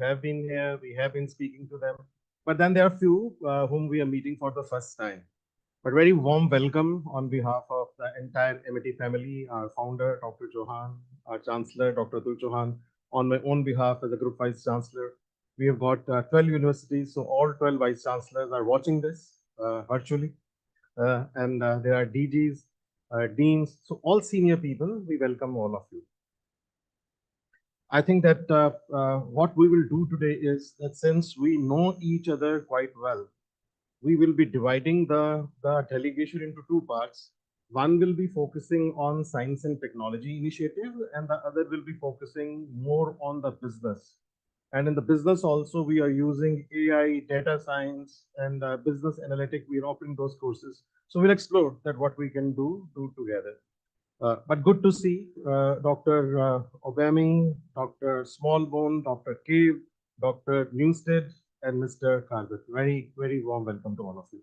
have been here, we have been speaking to them, but then there are few whom we are meeting for the first time. But very warm welcome on behalf of the entire MIT family, our founder, Dr. Chauhan, our chancellor, Dr. Atul Chauhan, on my own behalf as a group vice chancellor. We have got 12 universities, so all 12 vice chancellors are watching this virtually. And there are DGs, deans, so all senior people, we welcome all of you. I think that what we will do today is that since we know each other quite well, we will be dividing the delegation into two parts. One will be focusing on science and technology initiative, and the other will be focusing more on the business. And in the business also, we are using AI, data science, and business analytic. We are offering those courses. So we'll explore that what we can do together. But good to see Dr. Obami, Dr. Smallbone, Dr. Cave, Dr. Newstead, and Mr. Carpet. Very, very warm welcome to all of you.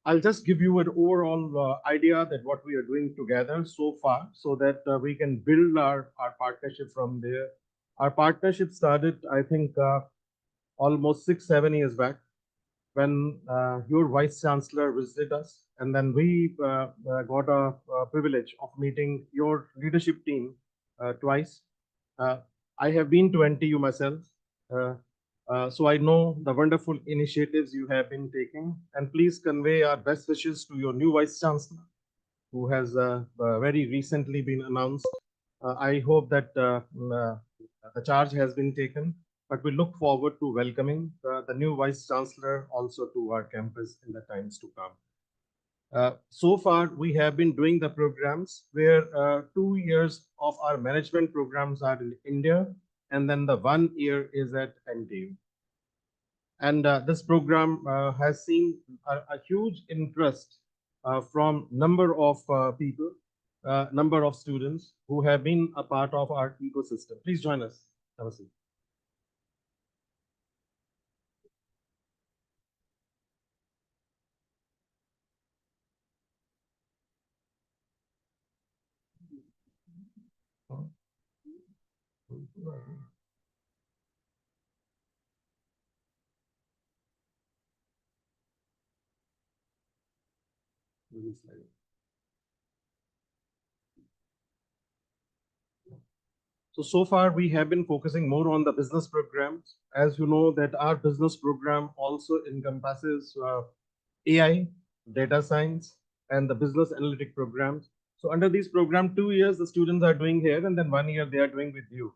I'll just give you an overall idea that what we are doing together so far so that we can build our partnership from there. Our partnership started, I think, almost 6, 7 years back when your vice chancellor visited us, and then we got a privilege of meeting your leadership team twice. Uh, I have been to NTU myself, uh, so I know the wonderful initiatives you have been taking. And please convey our best wishes to your new vice chancellor, who has very recently been announced. I hope that the charge has been taken, but we look forward to welcoming the new Vice Chancellor also to our campus in the times to come. So far, we have been doing the programs where 2 years of our management programs are in India, and then the 1 year is at NTU. And this program has seen a huge interest from number of people, number of students who have been a part of our ecosystem. Please join us. Have a seat. So far we have been focusing more on the business programs. As you know, that our business program also encompasses AI, data science, and the business analytic programs. So under these program, 2 years the students are doing here, and then 1 year they are doing with you.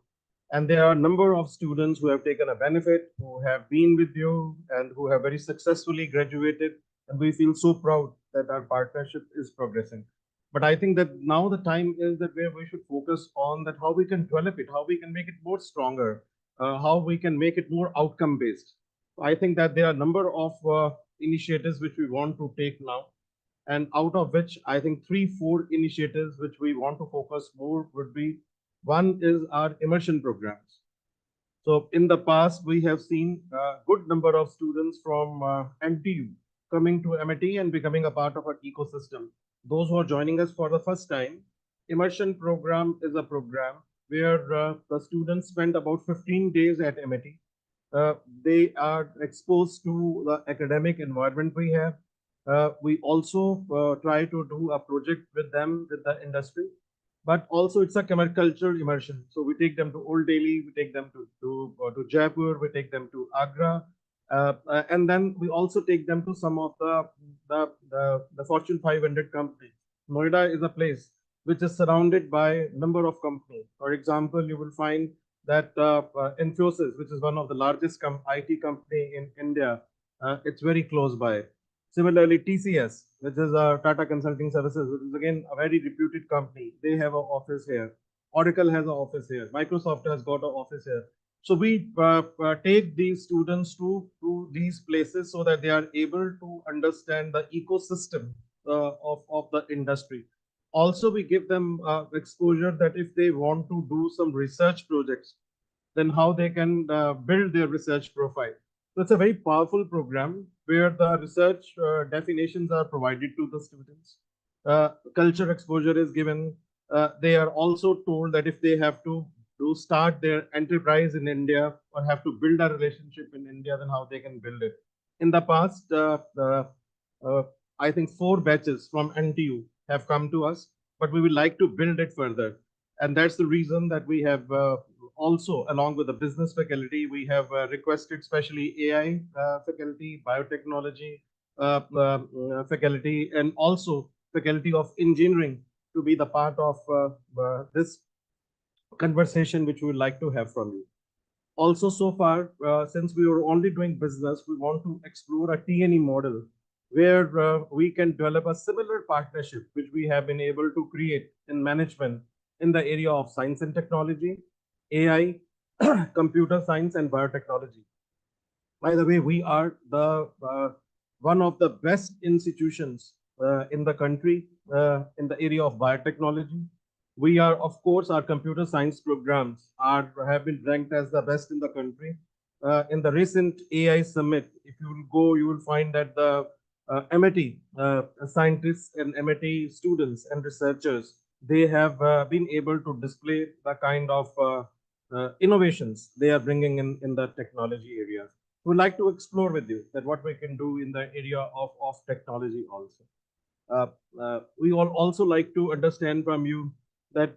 And there are a number of students who have taken a benefit, who have been with you, and who have very successfully graduated. And we feel so proud that our partnership is progressing. But I think that now the time is that where we should focus on that how we can develop it, how we can make it more stronger, how we can make it more outcome based. I think that there are a number of initiatives which we want to take now, and out of which I think 3, 4 initiatives which we want to focus more would be one is our immersion programs. So in the past, we have seen a good number of students from NTU coming to MIT and becoming a part of our ecosystem. Those who are joining us for the first time, immersion program is a program where the students spend about 15 days at MIT. They are exposed to the academic environment we have. We also try to do a project with them with the industry, but also it's a cultural immersion. So we take them to Old Delhi, we take them to Jaipur, we take them to Agra, and then we also take them to some of the Fortune 500 companies. Noida is a place which is surrounded by number of companies. For example, you will find that Infosys, which is one of the largest IT company in India, it's very close by. Similarly, TCS, which is Tata Consulting Services, which is again a very reputed company, they have an office here. Oracle has an office here. Microsoft has got an office here. So we take these students to these places so that they are able to understand the ecosystem of the industry. Also, we give them exposure that if they want to do some research projects, then how they can build their research profile. So it's a very powerful program where the research definitions are provided to the students. Culture exposure is given. They are also told that if they have to to start their enterprise in India or have to build a relationship in India, then how they can build it. In the past, uh, I think 4 batches from NTU have come to us, but we would like to build it further. And that's the reason that we have also, along with the business faculty, we have requested especially AI faculty, biotechnology faculty, and also faculty of engineering to be the part of this conversation which we would like to have from you. Also, so far, since we were only doing business, we want to explore a TNE model where we can develop a similar partnership which we have been able to create in management in the area of science and technology, AI, computer science, and biotechnology. By the way, we are the one of the best institutions in the country in the area of biotechnology. We are, of course, our computer science programs are have been ranked as the best in the country. In the recent AI summit, if you will go, you will find that the MIT scientists and MIT students and researchers, they have been able to display the kind of innovations they are bringing in the technology area. We would like to explore with you that what we can do in the area of technology also. Uh, we all also like to understand from you that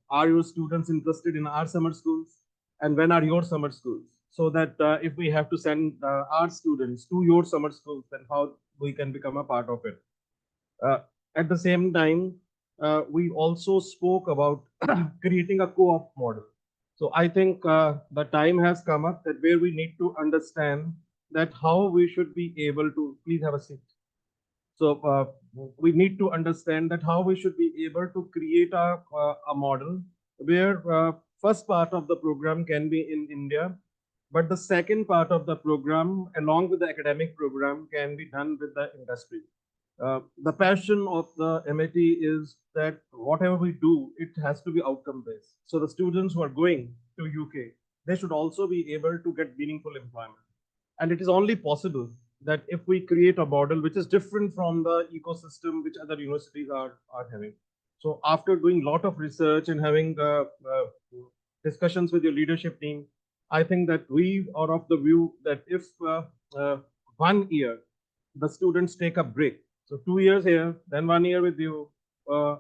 are your students interested in our summer schools, and when are your summer schools, so that if we have to send our students to your summer schools, then how we can become a part of it. Uh, at the same time, we also spoke about creating a co-op model. So I think the time has come up that where we need to understand that how we should be able to, please have a seat. So we need to understand that how we should be able to create a model where first part of the program can be in India, but the second part of the program, along with the academic program, can be done with the industry. The passion of the MIT is that whatever we do, it has to be outcome based. So the students who are going to UK, they should also be able to get meaningful employment. And it is only possible that if we create a model which is different from the ecosystem which other universities are having. So after doing a lot of research and having discussions with your leadership team, I think that we are of the view that if uh, 1 year the students take a break, so 2 years here, then 1 year with you,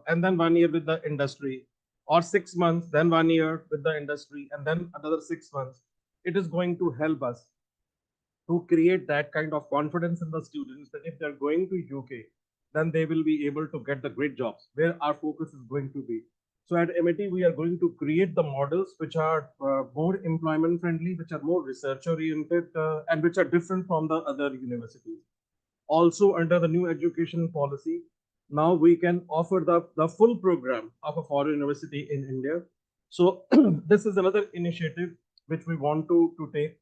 and then 1 year with the industry, or 6 months, then 1 year with the industry, and then another 6 months, it is going to help us to create that kind of confidence in the students that if they're going to UK, then they will be able to get the great jobs where our focus is going to be. So at MIT, we are going to create the models which are more employment friendly, which are more research oriented, and which are different from the other universities. Also, under the new education policy, now we can offer the full program of a foreign university in India. So this is another initiative which we want to take,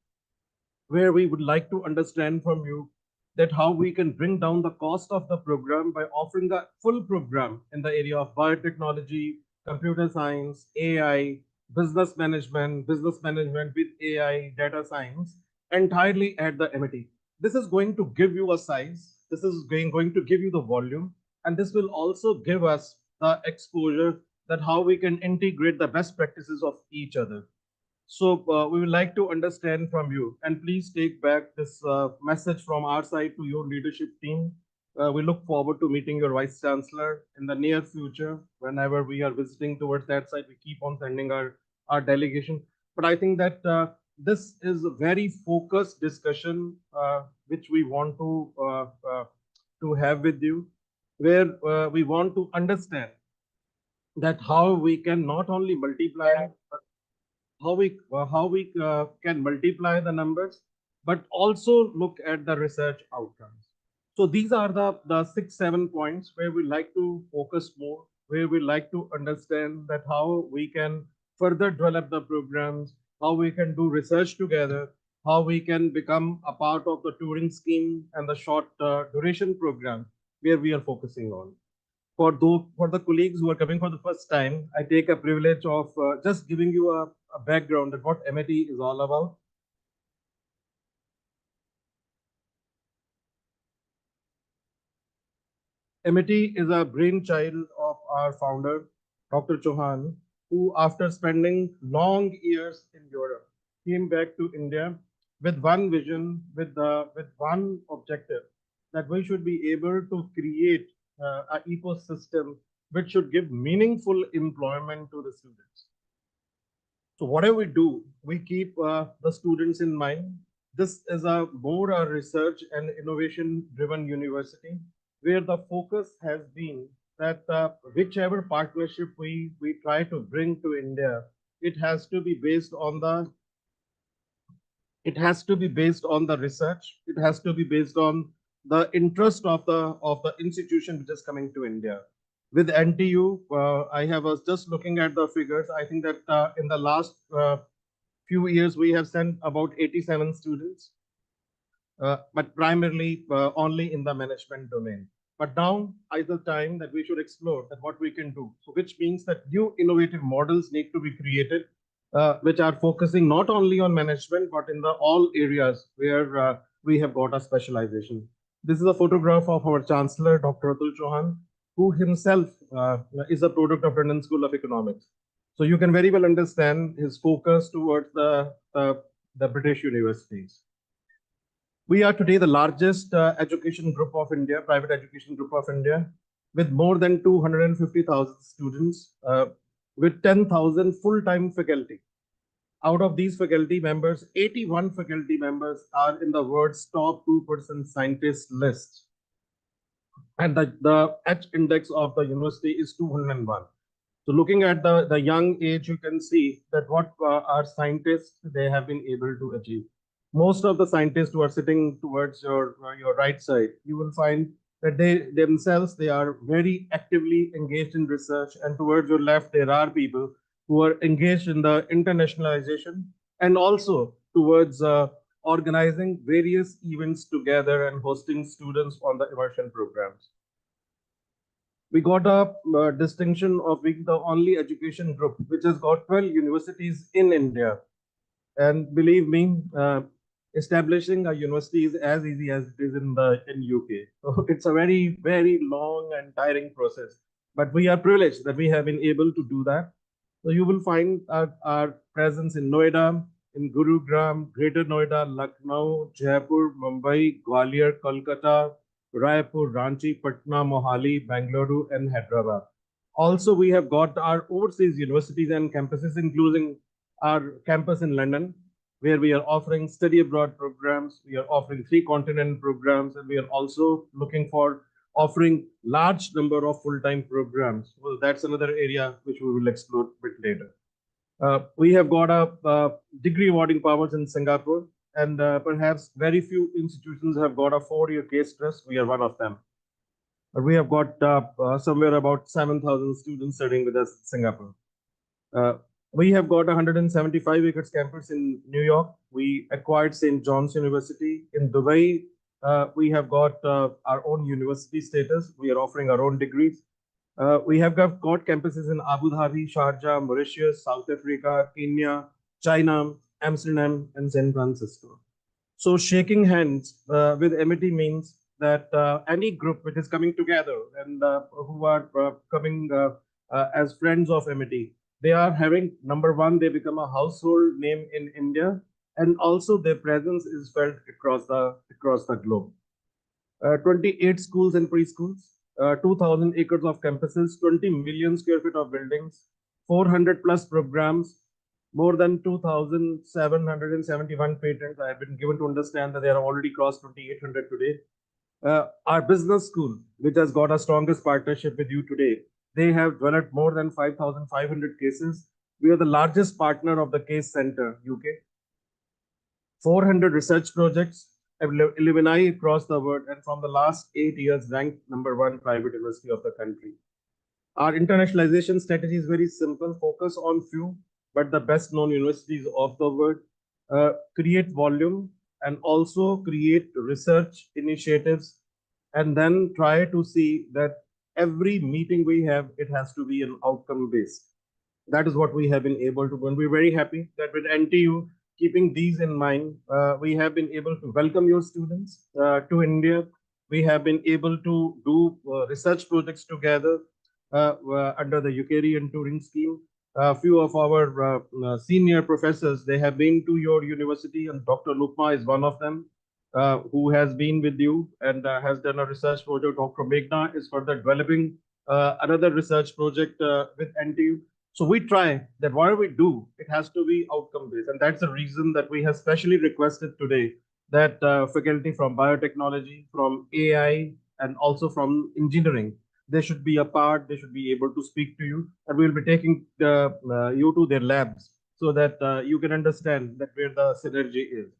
where we would like to understand from you that how we can bring down the cost of the program by offering a full program in the area of biotechnology, computer science, AI, business management with AI, data science, entirely at the MIT. This is going to give you a size, this is going to give you the volume, and this will also give us the exposure that how we can integrate the best practices of each other. So we would like to understand from you, and please take back this message from our side to your leadership team. We look forward to meeting your vice chancellor in the near future. Whenever we are visiting towards that side, we keep on sending our delegation. But I think that this is a very focused discussion which we want to have with you, where we want to understand that how we can not only multiply how we can multiply the numbers, but also look at the research outcomes. So these are the 6 7 points where we like to focus more, where we like to understand that how we can further develop the programs, how we can do research together, how we can become a part of the touring scheme and the short duration program where we are focusing on. For the colleagues who are coming for the first time, I take a privilege of just giving you a background of what MIT is all about. MIT is a brainchild of our founder, Dr. Chauhan, who, after spending long years in Europe, came back to India with one vision, with one objective, that we should be able to create an ecosystem which should give meaningful employment to the students. So whatever we do, we keep the students in mind. This is a more a research and innovation driven university where the focus has been that whichever partnership we try to bring to India, it has to be based on the it has to be based on the research. It has to be based on the interest of the institution which is coming to India. With NTU, I have was just looking at the figures. I think that in the last few years we have sent about 87 students, but primarily only in the management domain. But now is the time that we should explore that what we can do. So, which means that new innovative models need to be created, which are focusing not only on management but in the all areas where we have got a specialization. This is a photograph of our Chancellor, Dr. Atul Chauhan, who himself is a product of London School of Economics. So you can very well understand his focus towards the British universities. We are today the largest education group of India, private education group of India, with more than 250,000 students, with 10,000 full-time faculty. Out of these faculty members, 81 faculty members are in the world's top 2% scientist list. And the H index of the university is 201. So looking at the young age, you can see that what our scientists they have been able to achieve. Most of the scientists who are sitting towards your right side, you will find that they themselves they are very actively engaged in research, and towards your left there are people who are engaged in the internationalization and also towards organizing various events together and hosting students on the immersion programs. We got a distinction of being the only education group which has got 12 universities in India. And believe me, establishing a university is as easy as it is in UK. So it's a very, very long and tiring process. But we are privileged that we have been able to do that. So you will find our presence in Noida, in Gurugram, Greater Noida, Lucknow, Jaipur, Mumbai, Gwalior, Kolkata, Raipur, Ranchi, Patna, Mohali, Bangalore, and Hyderabad. Also, we have got our overseas universities and campuses, including our campus in London, where we are offering study abroad programs. We are offering 3 continent programs, and we are also looking for offering large number of full-time programs. Well, that's another area which we will explore a bit later. We have got a degree awarding powers in Singapore, and perhaps very few institutions have got a 4-year case trust. We are one of them. We have got somewhere about 7,000 students studying with us in Singapore. We have got 175 acres campus in New York. We acquired St. John's University. In Dubai, we have got our own university status. We are offering our own degrees. We have got campuses in Abu Dhabi, Sharjah, Mauritius, South Africa, Kenya, China, Amsterdam, and San Francisco. So shaking hands with MIT means that any group which is coming together and who are coming as friends of MIT, they are having, number one, they become a household name in India, and also their presence is felt across the globe. 28 schools and preschools, 2,000 acres of campuses, 20 million square feet of buildings, 400 plus programs, more than 2,771 patents. I have been given to understand that they are already crossed 2,800 today. Our business school, which has got our strongest partnership with you today, they have developed more than 5,500 cases. We are the largest partner of the Case Center, UK. 400 research projects, 11 across the world, and from the last 8 years, ranked #1 private university of the country. Our internationalization strategy is very simple: focus on few, but the best known universities of the world, create volume, and also create research initiatives, and then try to see that every meeting we have, it has to be an outcome based. That is what we have been able to do. And we're very happy that with NTU, keeping these in mind, we have been able to welcome your students to India. We have been able to do research projects together under the Ukari and Turing scheme. A few of our senior professors, they have been to your university, and Dr. Lukma is one of them, who has been with you and has done a research project. Dr. Meghna is further developing another research project with NTU. So we try that whatever we do, it has to be outcome based. And that's the reason that we have specially requested today that faculty from biotechnology, from AI, and also from engineering, they should be a part, they should be able to speak to you, and we'll be taking you to their labs so that you can understand that where the synergy is.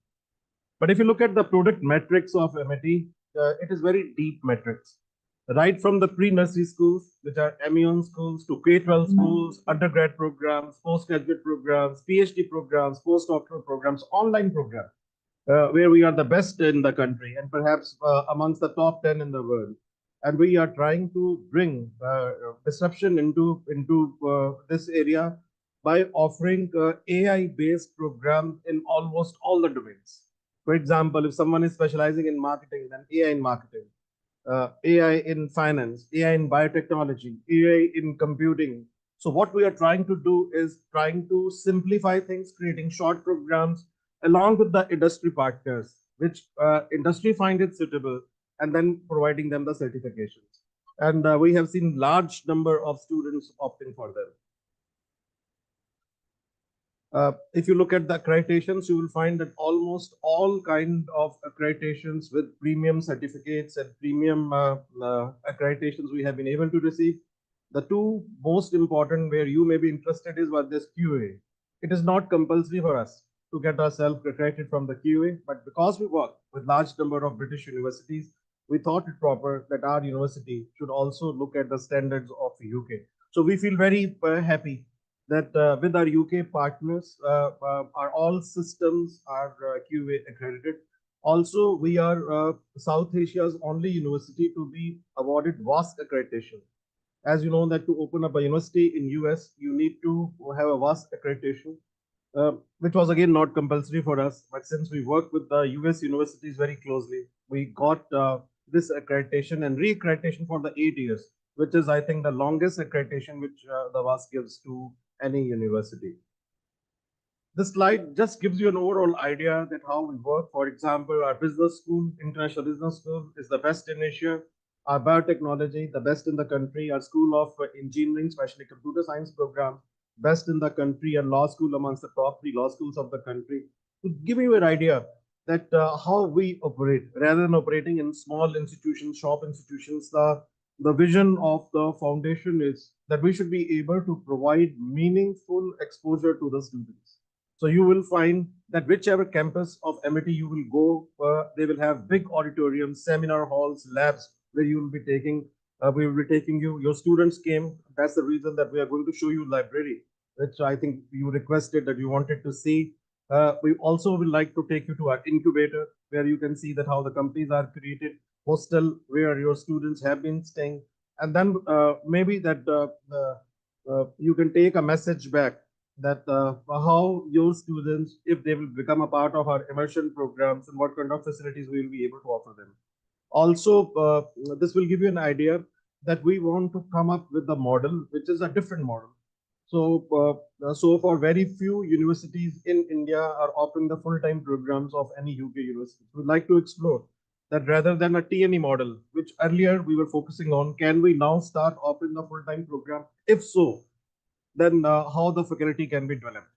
But if you look at the product metrics of MIT, it is very deep metrics. Right from the pre-nursery schools, which are MEON schools, to K-12 schools, undergrad programs, postgraduate programs, PhD programs, postdoctoral programs, online programs, where we are the best in the country and perhaps amongst the top 10 in the world. And we are trying to bring disruption into this area by offering AI-based programs in almost all the domains. For example, if someone is specializing in marketing, then AI in marketing, AI in finance, AI in biotechnology, AI in computing. So what we are trying to do is trying to simplify things, creating short programs along with the industry partners, which industry find it suitable, and then providing them the certifications. And we have seen large number of students opting for them. If you look at the accreditations, you will find that almost all kind of accreditations with premium certificates and premium accreditations we have been able to receive. The two most important where you may be interested is what this QA. It is not compulsory for us to get ourselves accredited from the QA, but because we work with large number of British universities, we thought it proper that our university should also look at the standards of UK. So we feel very happy that with our UK partners, our all systems are QA accredited. Also, we are South Asia's only university to be awarded WASC accreditation. As you know, that to open up a university in US, you need to have a WASC accreditation, which was again not compulsory for us. But since we work with the US universities very closely, we got this accreditation and re-accreditation for the 8 years, which is, I think, the longest accreditation which the WASC gives to any university. This slide just gives you an overall idea that how we work. For example, our business school, International Business School, is the best in Asia. Our biotechnology, the best in the country. Our School of Engineering, especially computer science program, best in the country. And law school amongst the top 3 law schools of the country. To give you an idea that how we operate, rather than operating in small institutions, shop institutions, the vision of the foundation is that we should be able to provide meaningful exposure to the students. So you will find that whichever campus of MIT you will go, they will have big auditoriums, seminar halls, labs where you will be taking. We will be taking you. Your students came. That's the reason that we are going to show you library, which I think you requested that you wanted to see. We also would like to take you to our incubator, where you can see that how the companies are created, hostel where your students have been staying, and then maybe that you can take a message back that how your students, if they will become a part of our immersion programs, and what kind of facilities we will be able to offer them. Also, this will give you an idea that we want to come up with a model which is a different model. So for very few universities in India are offering the full-time programs of any UK university. We'd like to explore that rather than a TNE model, which earlier we were focusing on, can we now start offering the full-time program? If so, then how the faculty can be developed.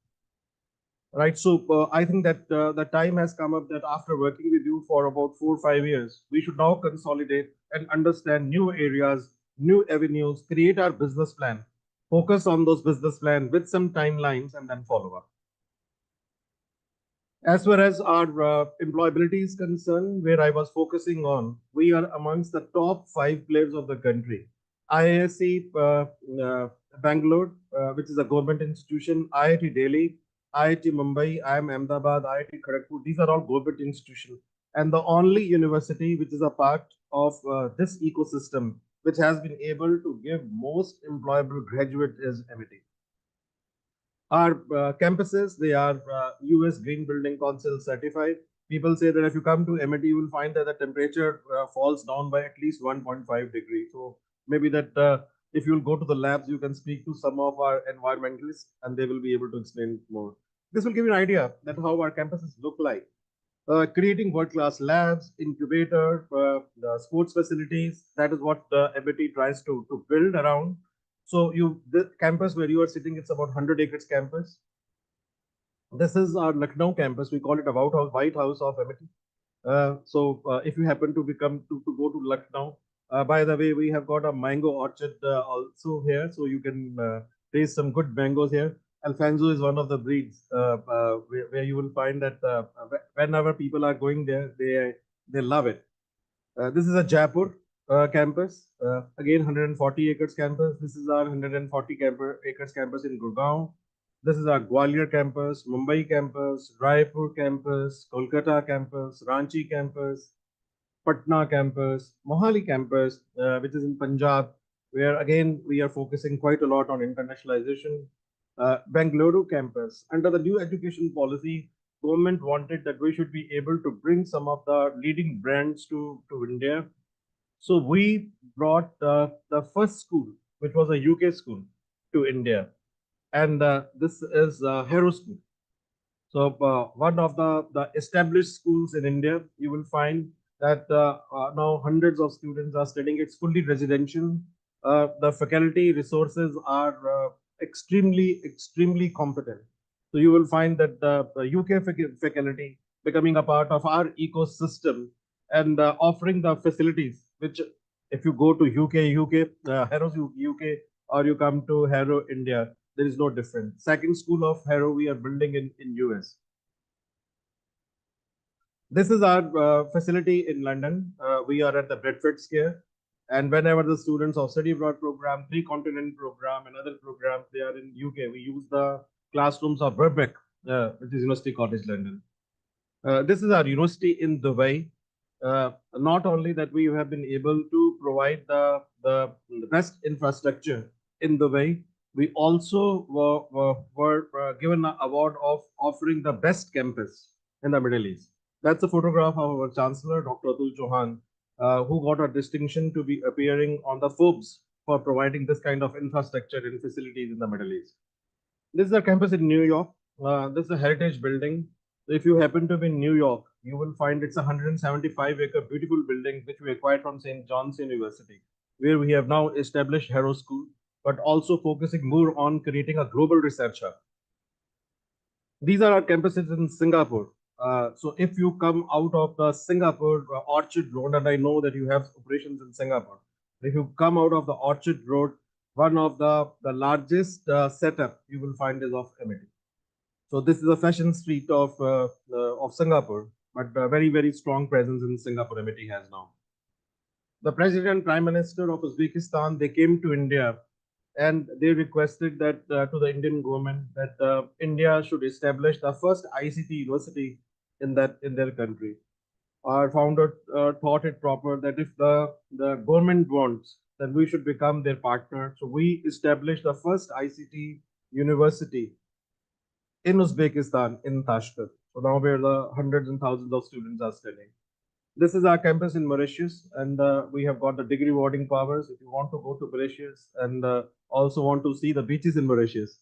Right. So I think that the time has come up that after working with you for about 4 or 5 years, we should now consolidate and understand new areas, new avenues, create our business plan, focus on those business plan with some timelines, and then follow up. As far as our employability is concerned, where I was focusing on, we are amongst the top 5 players of the country. IISc Bangalore, which is a government institution, IIT Delhi, IIT Mumbai, IIM Ahmedabad, IIT Kharagpur, these are all government institutions. And the only university which is a part of this ecosystem, which has been able to give most employable graduate is MIT. Our campuses, they are US Green Building Council certified. People say that if you come to MIT, you will find that the temperature falls down by at least 1.5 degrees. So maybe that If you'll go to the labs, you can speak to some of our environmentalists and they will be able to explain more. This will give you an idea that how our campuses look like. Creating world-class labs, incubator, the sports facilities. That is what the MIT tries to build around. So the campus where you are sitting, it's about 100 acres campus. This is our Lucknow campus. We call it a White House of MIT. If you happen to go to Lucknow, by the way, we have got a mango orchard also here, so you can taste some good mangoes here. Alfonso is one of the breeds where you will find that whenever people are going there, they love it. This is a Jaipur campus. Again, 140 acres campus. This is our 140 acres campus in Gurgaon. This is our Gwalior campus, Mumbai campus, Raipur campus, Kolkata campus, Ranchi campus, Patna campus, Mohali campus, which is in Punjab, where again we are focusing quite a lot on internationalization. Bengaluru campus. Under the new education policy, government wanted that we should be able to bring some of the leading brands to India. So we brought the first school, which was a UK school, to India, and this is Harrow School. So one of the established schools in India, you will find that now hundreds of students are studying. It's fully residential. The faculty resources are extremely competent. So you will find that the UK faculty becoming a part of our ecosystem and offering the facilities, which if you go to Harrow UK, or you come to Harrow India, there is no difference. Second school of Harrow we are building in US. This is our facility in London. We are at the Bradford Square. And whenever the students of study abroad program, three-continent program, and other programs, they are in UK, we use the classrooms of Birkbeck, which is University College London. This is our university in Dubai. Not only that we have been able to provide the best infrastructure in Dubai, we also were given an award of offering the best campus in the Middle East. That's a photograph of our Chancellor, Dr. Atul Chauhan, who got a distinction to be appearing on the Forbes for providing this kind of infrastructure and facilities in the Middle East. This is a campus in New York. This is a heritage building. If you happen to be in New York, you will find it's a 175-acre beautiful building which we acquired from St. John's University, where we have now established Harrow School, but also focusing more on creating a global research hub. These are our campuses in Singapore. So if you come out of the Singapore Orchard Road, and I know that you have operations in Singapore, if you come out of the Orchard Road, one of the largest setup you will find is of MIT. So this is a fashion street of Singapore, but very strong presence in Singapore MIT has now. The President and Prime Minister of Uzbekistan, they came to India and they requested that to the Indian government that India should establish the first ICT university in their country. Our founder thought it proper that if the government wants, then we should become their partner. So we established the first ICT university in Uzbekistan, in Tashkent. So now where the hundreds and thousands of students are studying. This is our campus in Mauritius, and we have got the degree awarding powers. If you want to go to Mauritius and also want to see the beaches in Mauritius,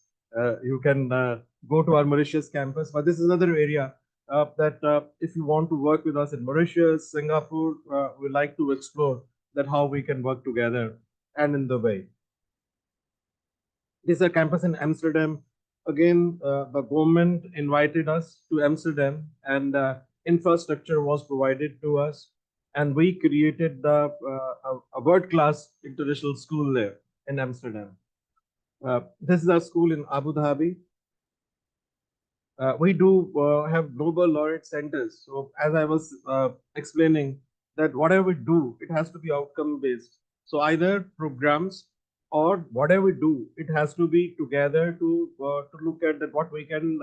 you can go to our Mauritius campus. But this is another area that if you want to work with us in Mauritius, Singapore, we like to explore that how we can work together, and in Dubai. This is a campus in Amsterdam. Again, the government invited us to Amsterdam, and infrastructure was provided to us, and we created a world-class international school there in Amsterdam. This is a school in Abu Dhabi. We do have Nobel laureate centers. So as I was explaining, that whatever we do, it has to be outcome based. So either programs or whatever we do, it has to be together to look at that what we can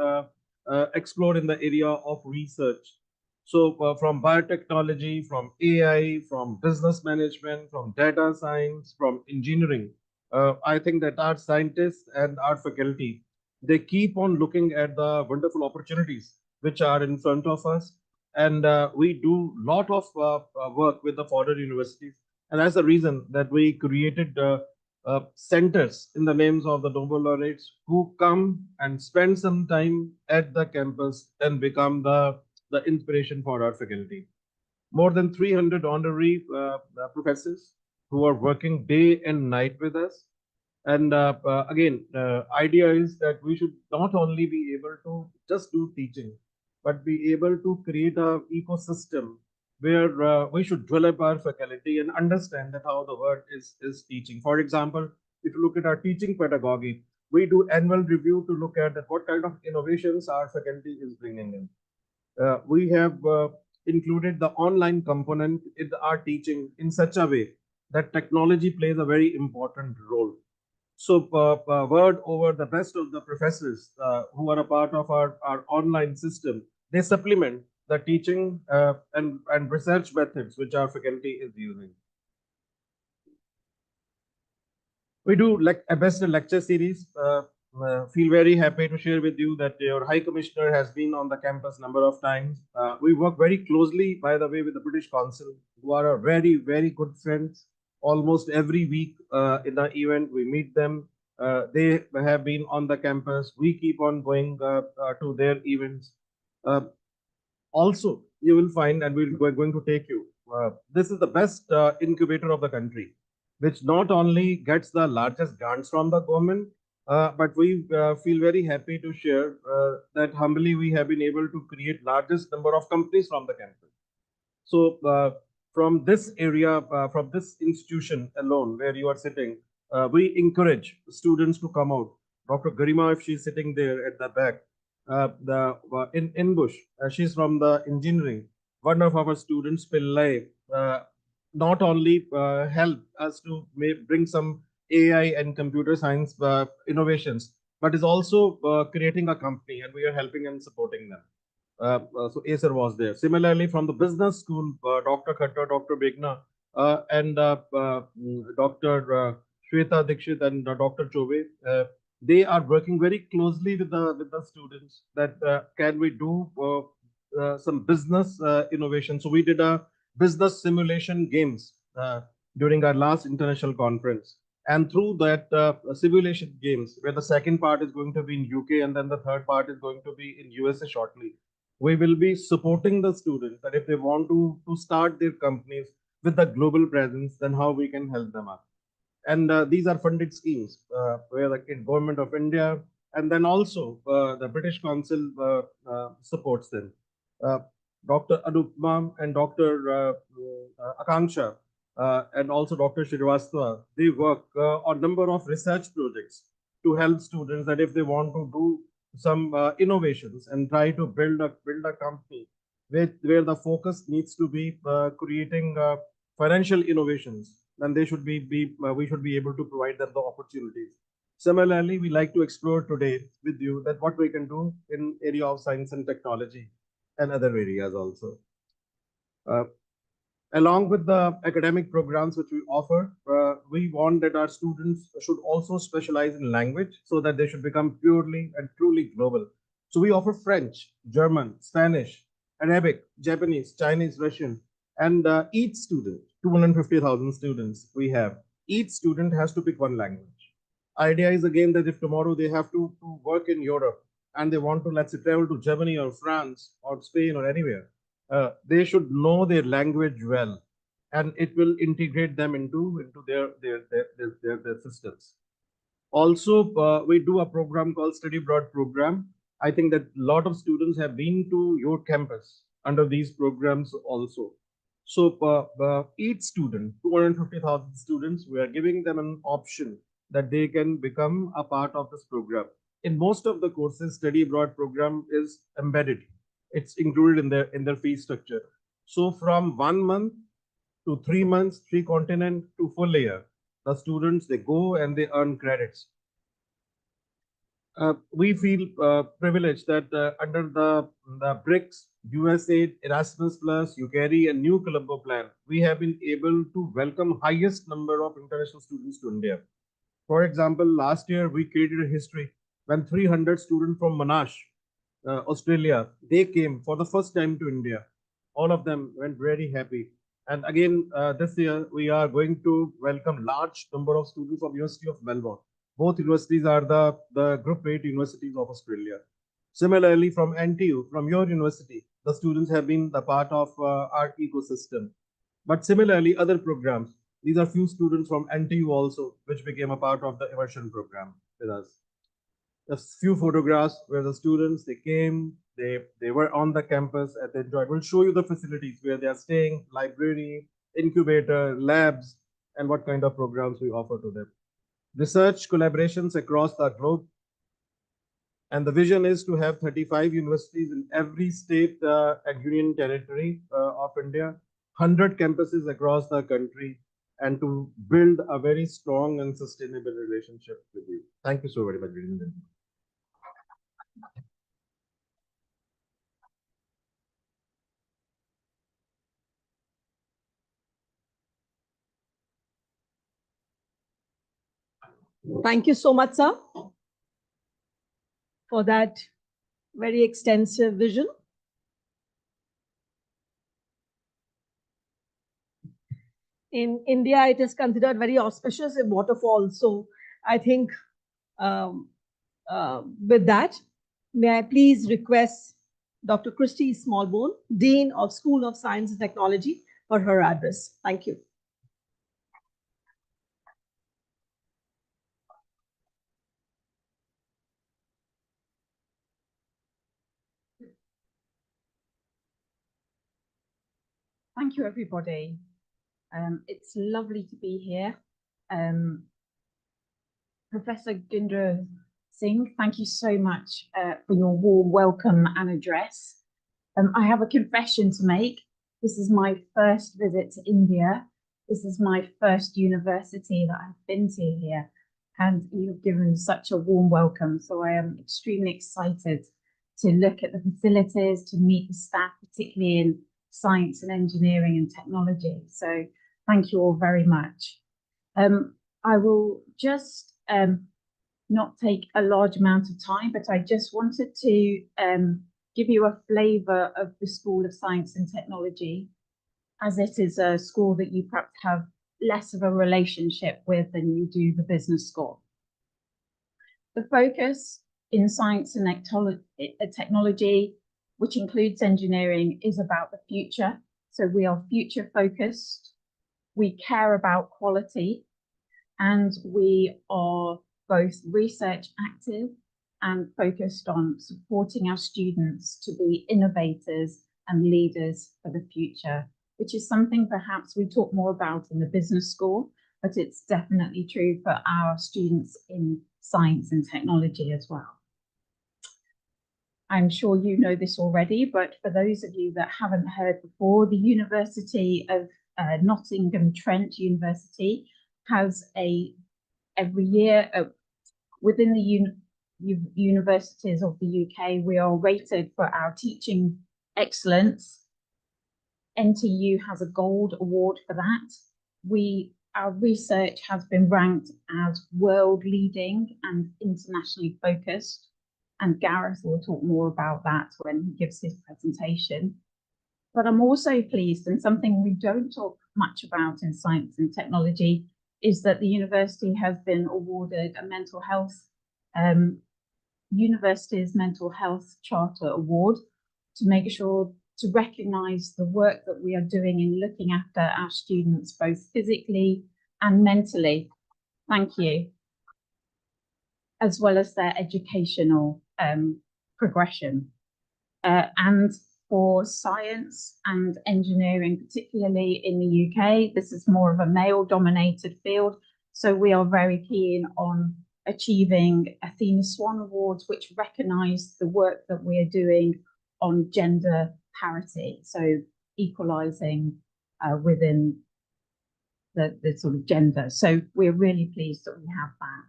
explore in the area of research. So from biotechnology, from AI, from business management, from data science, from engineering, I think that our scientists and our faculty, they keep on looking at the wonderful opportunities which are in front of us. And we do lot of work with the foreign universities. And that's the reason that we created centers in the names of the Nobel laureates who come and spend some time at the campus and become the inspiration for our faculty. More than 300 honorary professors who are working day and night with us. And again, idea is that we should not only be able to just do teaching, but be able to create a ecosystem where we should develop our faculty and understand that how the world is teaching. For example, if you look at our teaching pedagogy, we do annual review to look at that what kind of innovations our faculty is bringing in. We have included the online component in our teaching in such a way that technology plays a very important role. So, word over the best of the professors who are a part of our online system, they supplement the teaching and research methods which our faculty is using. We do like a best lecture series. Feel very happy to share with you that your High Commissioner has been on the campus number of times. We work very closely, by the way, with the British Council, who are a very, very good friends. Almost every week in the event, we meet them. They have been on the campus. We keep on going to their events. Uh, Also, you will find, and we're going to take you. This is the best incubator of the country, which not only gets the largest grants from the government, but we feel very happy to share that humbly we have been able to create largest number of companies from the campus. So from this area, from this institution alone where you are sitting, we encourage students to come out. Dr. Garima, if she's sitting there at the back, in Bush, she's from the engineering. One of our students, Pillai, not only help us to bring some AI and computer science innovations, but is also creating a company, and we are helping and supporting them. So Acer was there. Similarly, from the business school, Dr. Khattar, Dr. Begna, and Dr. Shweta Dikshit and Dr. Chove, they are working very closely with the students that can we do some business innovation. So we did a business simulation games during our last international conference. And through that simulation games, where the second part is going to be in UK and then the third part is going to be in USA shortly, we will be supporting the students that if they want to start their companies with the global presence, then how we can help them out. And these are funded schemes where the government of India and then also the British Council supports them. Uh, Dr. Anupma and Dr. Akanksha and also Dr. Shrivastava, they work on number of research projects to help students that if they want to do some innovations and try to build a company where the focus needs to be creating financial innovations, then they should we should be able to provide them the opportunities. Similarly, we like to explore today with you that what we can do in area of science and technology and other areas also. Uh, Along with the academic programs which we offer, we want that our students should also specialize in language so that they should become purely and truly global. So we offer French, German, Spanish, Arabic, Japanese, Chinese, Russian, and each student, 250,000 students we have, each student has to pick one language. Idea is again that if tomorrow they have to work in Europe and they want to, let's say, travel to Germany or France or Spain or anywhere, they should know their language well, and it will integrate them into their systems. Also, we do a program called Study Abroad program. I think that a lot of students have been to your campus under these programs also. So each student, 250,000 students, we are giving them an option that they can become a part of this program. In most of the courses, study abroad program is embedded. It's included in their fee structure. So from 1 month to 3 months, three continent to full year, the students they go and they earn credits. We feel privileged that under the BRICS, USA, Erasmus Plus, UCARI, and New Colombo Plan, we have been able to welcome highest number of international students to India. For example, last year we created a history when 300 students from Monash, Australia, they came for the first time to India. All of them went very happy. And again, this year we are going to welcome large number of students from University of Melbourne. Both universities are the group 8 universities of Australia. Similarly, from NTU, from your university, the students have been the part of our ecosystem. But similarly, other programs, these are few students from NTU also, which became a part of the immersion program with us. A few photographs where the students, they came, they were on the campus and they enjoyed. We'll show you the facilities where they are staying, library, incubator, labs, and what kind of programs we offer to them. Research collaborations across the globe. And the vision is to have 35 universities in every state and union territory of India, 100 campuses across the country, and to build a very strong and sustainable relationship with you. Thank you so very much, Virendra. Thank you so much, sir, for that very extensive vision. In India, it is considered very auspicious in waterfalls. So I think with that, may I please request Dr. Christy Smallbone, Dean of School of Science and Technology, for her address. Thank you. Thank you, everybody. It's lovely to be here. Professor Gindra Singh, thank you so much for your warm welcome and address. I have a confession to make. This is my first visit to India. This is my first university that I've been to here, and you've given such a warm welcome. So I am extremely excited to look at the facilities, to meet the staff, particularly in science and engineering and technology. So thank you all very much. I will just not take a large amount of time, but I just wanted to give you a flavour of the School of Science and Technology, as it is a school that you perhaps have less of a relationship with than you do the business school. The focus in science and technology, which includes engineering, is about the future. So we are future focused, we care about quality, and we are both research active and focused on supporting our students to be innovators and leaders for the future, which is something perhaps we talk more about in the business school, but it's definitely true for our students in science and technology as well. I'm sure you know this already, but for those of you that haven't heard before, the University of Nottingham, Trent University has every year within the universities of the UK, we are rated for our teaching excellence. NTU has a gold award for that. Our research has been ranked as world leading and internationally focused. And Gareth will talk more about that when he gives his presentation. But I'm also pleased, and something we don't talk much about in science and technology, is that the university has been awarded a mental health, University's Mental Health Charter Award, to make sure to recognise the work that we are doing in looking after our students, both physically and mentally. Thank you. As well as their educational progression. And for science and engineering, particularly in the UK, this is more of a male-dominated field. So we are very keen on achieving Athena Swan Awards, which recognise the work that we are doing on gender parity, so equalising within the sort of gender. So we're really pleased that we have that.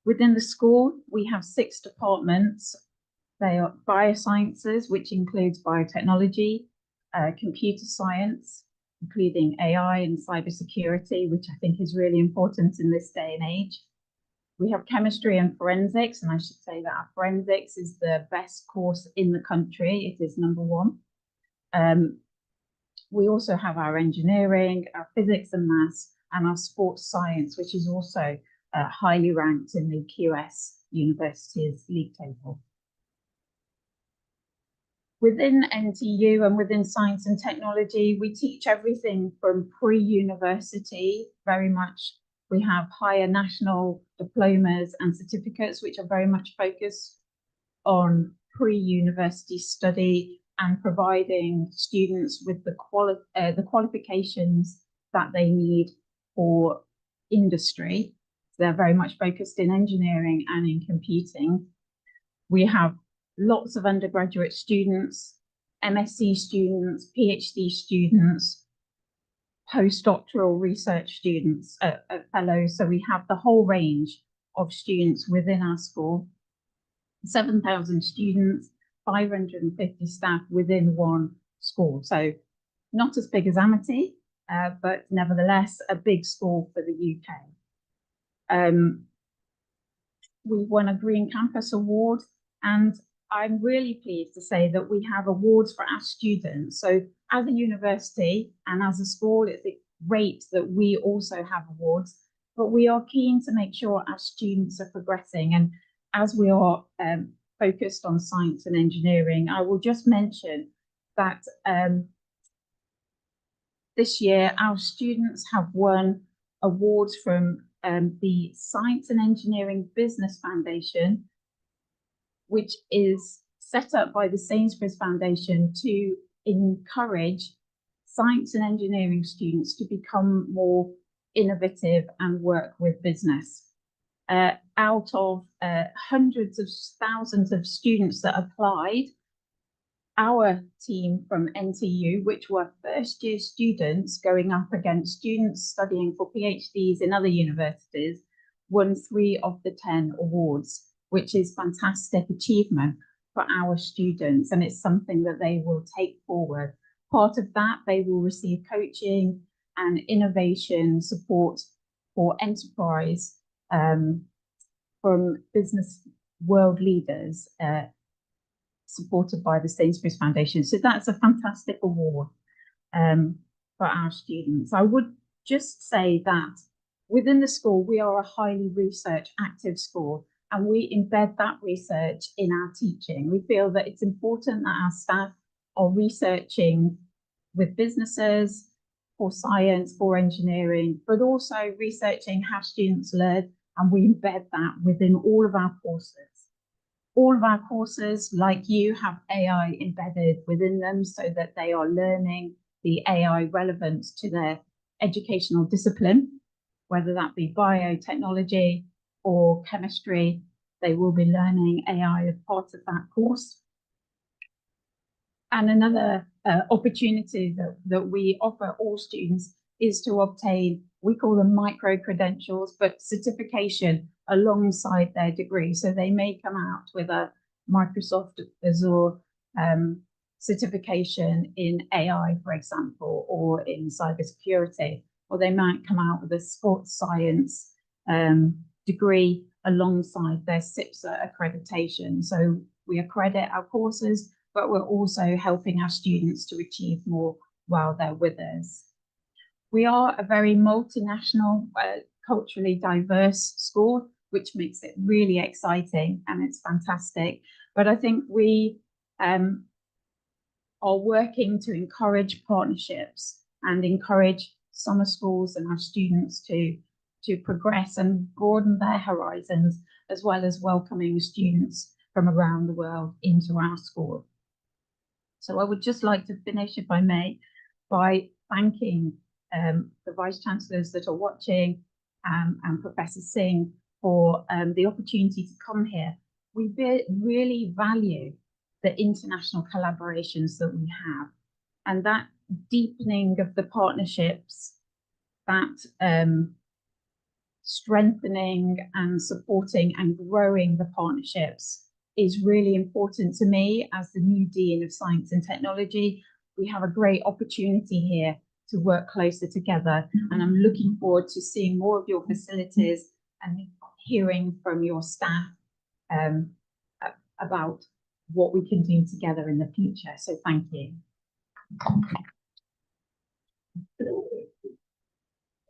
Within the school, we have 6 departments. They are biosciences, which includes biotechnology, computer science, including AI and cybersecurity, which I think is really important in this day and age. We have chemistry and forensics, and I should say that our forensics is the best course in the country. It is #1. We also have our engineering, our physics and maths, and our sports science, which is also highly ranked in the QS Universities League Table. Within NTU and within science and technology, we teach everything from pre-university, very much. We have higher national diplomas and certificates, which are very much focused on pre-university study and providing students with the qualifications that they need for industry. So they're very much focused in engineering and in computing. We have lots of undergraduate students, MSc students, PhD students, postdoctoral research students, fellows. So we have the whole range of students within our school. 7,000 students, 550 staff within one school. So not as big as Amity, but nevertheless a big school for the UK. We won a Green Campus Award, and I'm really pleased to say that we have awards for our students. So as a university and as a school, it's great that we also have awards, but we are keen to make sure our students are progressing. And as we are focused on science and engineering, I will just mention that this year our students have won awards from the Science and Engineering Business Foundation, which is set up by the Sainsbury's Foundation to encourage science and engineering students to become more innovative and work with business. Out of hundreds of thousands of students that applied, our team from NTU, which were first year students going up against students studying for PhDs in other universities, won 3 of the 10 awards, which is fantastic achievement for our students. And it's something that they will take forward. Part of that, they will receive coaching and innovation support for enterprise from business world leaders, supported by the Sainsbury's Foundation. So that's a fantastic award for our students. I would just say that within the school, we are a highly research active school, and we embed that research in our teaching. We feel that it's important that our staff are researching with businesses, for science, for engineering, but also researching how students learn, and we embed that within all of our courses. All of our courses, like you, have AI embedded within them so that they are learning the AI relevant to their educational discipline, whether that be biotechnology or chemistry. They will be learning AI as part of that course. And another opportunity that we offer all students is to obtain, we call them micro-credentials, but certification alongside their degree. So they may come out with a Microsoft Azure certification in AI, for example, or in cybersecurity, or they might come out with a sports science degree alongside their CIPSA accreditation. So we accredit our courses, but we're also helping our students to achieve more while they're with us. We are a very multinational, culturally diverse school, which makes it really exciting, and it's fantastic. But I think we are working to encourage partnerships and encourage summer schools and our students to progress and broaden their horizons, as well as welcoming students from around the world into our school. So I would just like to finish, if I may, by thanking the Vice Chancellors that are watching and Professor Singh for the opportunity to come here. We really value the international collaborations that we have, and that deepening of the partnerships, that strengthening and supporting and growing the partnerships is really important to me as the new Dean of Science and Technology. We have a great opportunity here to work closer together, and I'm looking forward to seeing more of your facilities and hearing from your staff about what we can do together in the future. So thank you.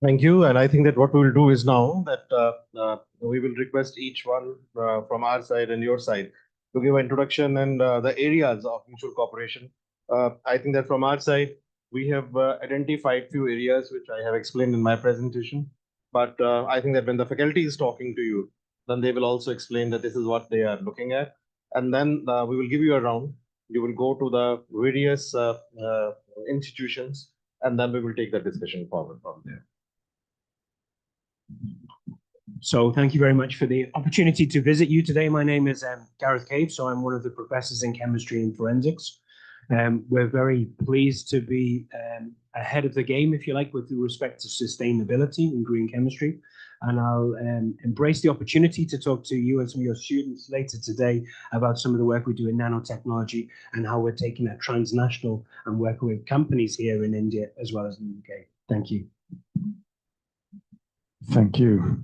Thank you. And I think that what we will do is now that we will request each one from our side and your side to give an introduction and the areas of mutual cooperation. I think that from our side, we have identified few areas which I have explained in my presentation. But I think that when the faculty is talking to you, then they will also explain that this is what they are looking at. And then we will give you a round. You will go to the various institutions, and then we will take the discussion forward from there. So thank you very much for the opportunity to visit you today. My name is Gareth Cave, so I'm one of the professors in chemistry and forensics. We're very pleased to be ahead of the game, if you like, with respect to sustainability in green chemistry. And I'll embrace the opportunity to talk to you and some of your students later today about some of the work we do in nanotechnology and how we're taking that transnational and working with companies here in India as well as in the UK. Thank you. Thank you.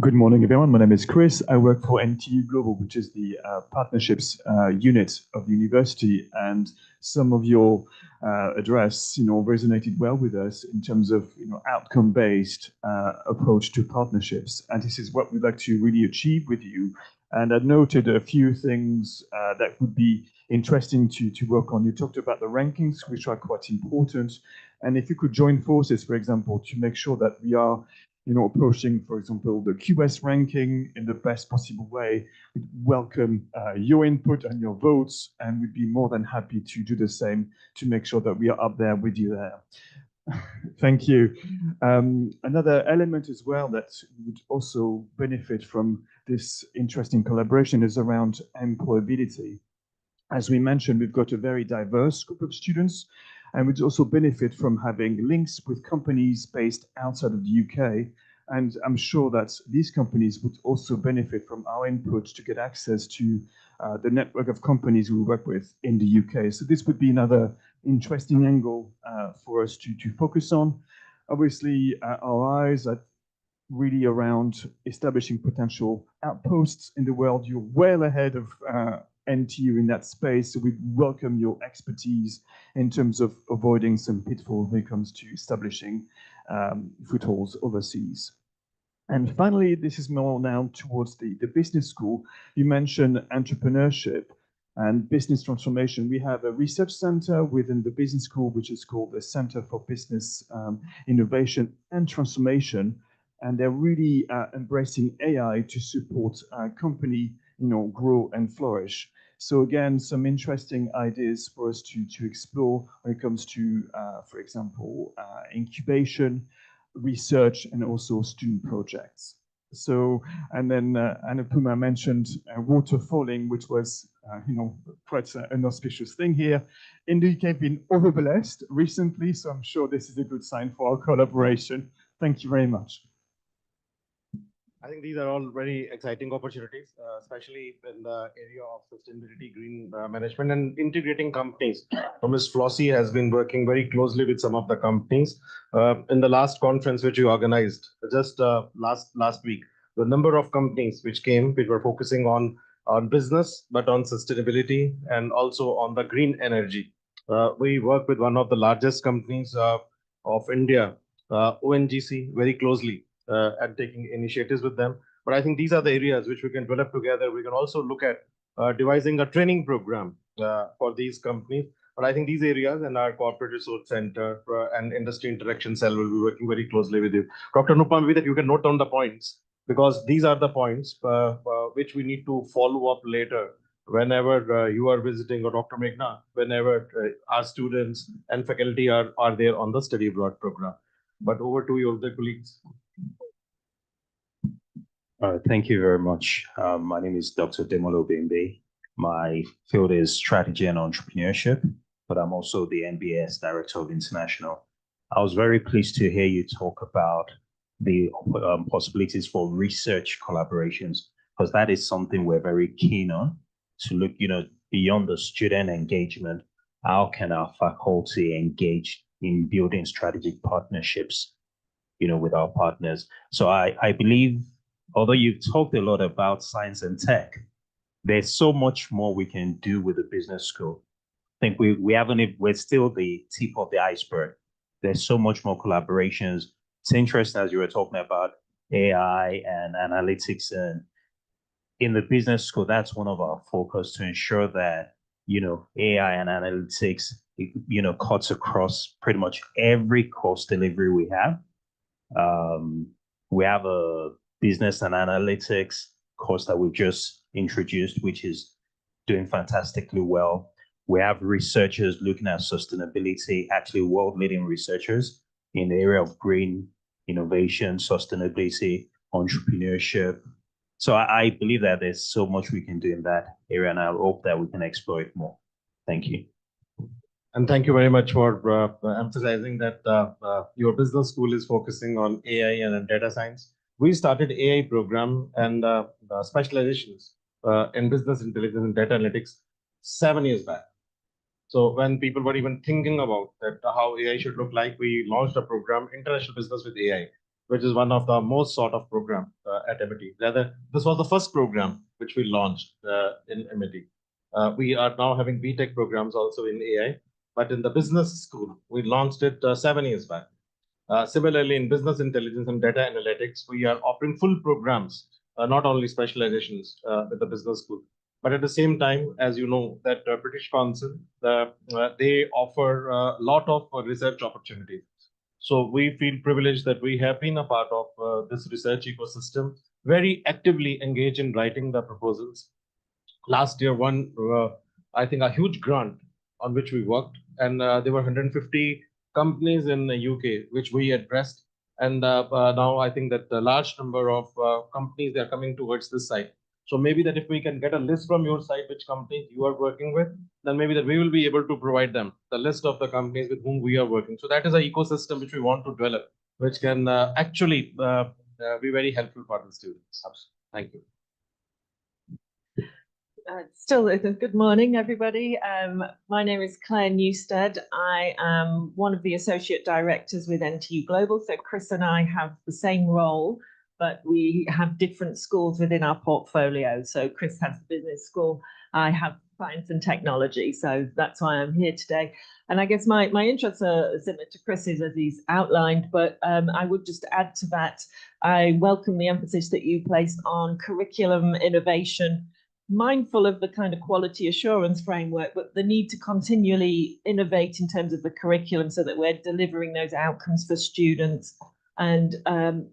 Good morning, everyone. My name is Chris. I work for NTU Global, which is the partnerships unit of the university. And some of your address, resonated well with us in terms of, outcome-based approach to partnerships. And this is what we'd like to really achieve with you. And I noted a few things that would be interesting to work on. You talked about the rankings, which are quite important. And if you could join forces, for example, to make sure that we are approaching, for example, the QS ranking in the best possible way. We'd welcome your input and your votes, and we'd be more than happy to do the same to make sure that we are up there with you there. Thank you. Another element as well that would also benefit from this interesting collaboration is around employability. As we mentioned, we've got a very diverse group of students, and we'd also benefit from having links with companies based outside of the UK. And I'm sure that these companies would also benefit from our input to get access to the network of companies we work with in the UK. So this would be another interesting angle for us to focus on. Obviously, our eyes are really around establishing potential outposts in the world. You're well ahead of NTU in that space, so we welcome your expertise in terms of avoiding some pitfalls when it comes to establishing footholds overseas. And finally, this is more now towards the business school. You mentioned entrepreneurship and business transformation. We have a research center within the business school, which is called the Center for Business Innovation and Transformation. And they're really embracing AI to support company, grow and flourish. So again, some interesting ideas for us to explore when it comes to, for example, incubation, research, and also student projects. So, and then Anupama mentioned waterfalling, which was, quite an auspicious thing here. In the UK, been overblessed recently, so I'm sure this is a good sign for our collaboration. Thank you very much. I think these are all very exciting opportunities, especially in the area of sustainability, green management, and integrating companies. Ms. Flossie has been working very closely with some of the companies. In the last conference which you organized just last week, the number of companies which came, which were focusing on business, but on sustainability and also on the green energy. We work with one of the largest companies of India, ONGC, very closely. And taking initiatives with them. But I think these are the areas which we can develop together. We can also look at devising a training program for these companies. But I think these areas and our corporate resource center and industry interaction cell will be working very closely with you. Dr. Nupam, maybe that you can note down the points, because these are the points which we need to follow up later whenever you are visiting, or Dr. Meghna, whenever our students and faculty are there on the study abroad program. But over to your other colleagues. Thank you very much. My name is Dr. Demolo Bimbe. My field is strategy and entrepreneurship, but I'm also the NBS Director of International. I was very pleased to hear you talk about the possibilities for research collaborations, because that is something we're very keen on, to look, beyond the student engagement. How can our faculty engage in building strategic partnerships, with our partners? So I believe, although you've talked a lot about science and tech, there's so much more we can do with the business school. I think we're still the tip of the iceberg. There's so much more collaborations, it's interesting as you were talking about AI and analytics, and in the business school, that's one of our focus to ensure that, AI and analytics, cuts across pretty much every course delivery we have. We have a business and analytics course that we've just introduced, which is doing fantastically well. We have researchers looking at sustainability, actually world-leading researchers in the area of green innovation, sustainability, entrepreneurship. So I believe that there's so much we can do in that area, and I hope that we can explore it more. Thank you. And thank you very much for emphasizing that your business school is focusing on AI and data science. We started AI program and specializations in business intelligence and data analytics 7 years back. So when people were even thinking about that how AI should look like, we launched a program, International Business with AI, which is one of the most sought of program at MIT. Rather, this was the first program which we launched in MIT. We are now having BTech programs also in AI, but in the business school, we launched it 7 years back. Similarly, in business intelligence and data analytics, we are offering full programs, not only specializations with the business school. But at the same time, as you know, that British Council, they offer a lot of research opportunities. So we feel privileged that we have been a part of this research ecosystem, very actively engaged in writing the proposals. Last year, I think, a huge grant on which we worked, and there were 150 companies in the UK which we addressed. And now I think that the large number of companies, they are coming towards this side. So maybe that if we can get a list from your side, which companies you are working with, then maybe that we will be able to provide them the list of the companies with whom we are working. So that is an ecosystem which we want to develop, which can actually be very helpful for the students. Thank you. Good morning, everybody. My name is Claire Newstead. I am one of the associate directors with NTU Global. So Chris and I have the same role, but we have different schools within our portfolio. So Chris has the business school, I have science and technology. So that's why I'm here today. And I guess my interests are similar to Chris's, as he's outlined, but I would just add to that, I welcome the emphasis that you placed on curriculum innovation, mindful of the kind of quality assurance framework, but the need to continually innovate in terms of the curriculum so that we're delivering those outcomes for students, and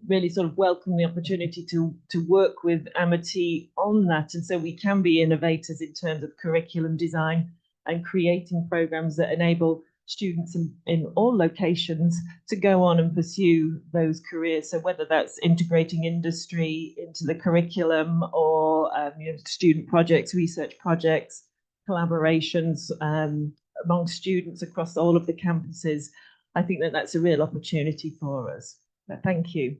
really sort of welcome the opportunity to work with Amity on that. And so we can be innovators in terms of curriculum design and creating programs that enable students in all locations to go on and pursue those careers. So whether that's integrating industry into the curriculum or student projects, research projects, collaborations among students across all of the campuses, I think that that's a real opportunity for us. So thank you.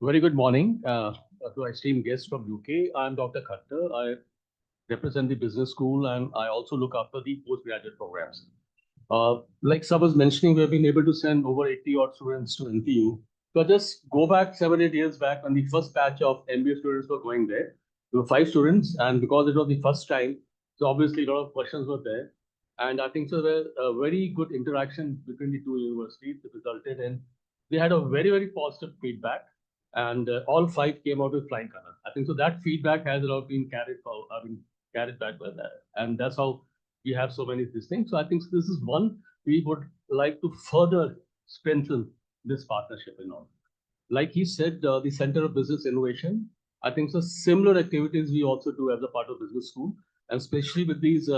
Very good morning to our esteemed guests from UK. I'm Dr. Khattar. I represent the business school, and I also look after the postgraduate programs. Like Sab was mentioning, we've been able to send over 80 odd students to NTU. So just go back 7-8 years back when the first batch of MBA students were going there. There were 5 students, and because it was the first time, so obviously a lot of questions were there. And I think so there a very good interaction between the two universities that resulted in, they had a very, very positive feedback. And all 5 came out with flying colors. I think so that feedback has been carried back by that. And that's how we have so many of these things. So I think this is one we would like to further strengthen this partnership and all. Like he said, the Center of Business Innovation, I think so similar activities we also do as a part of business school, and especially with these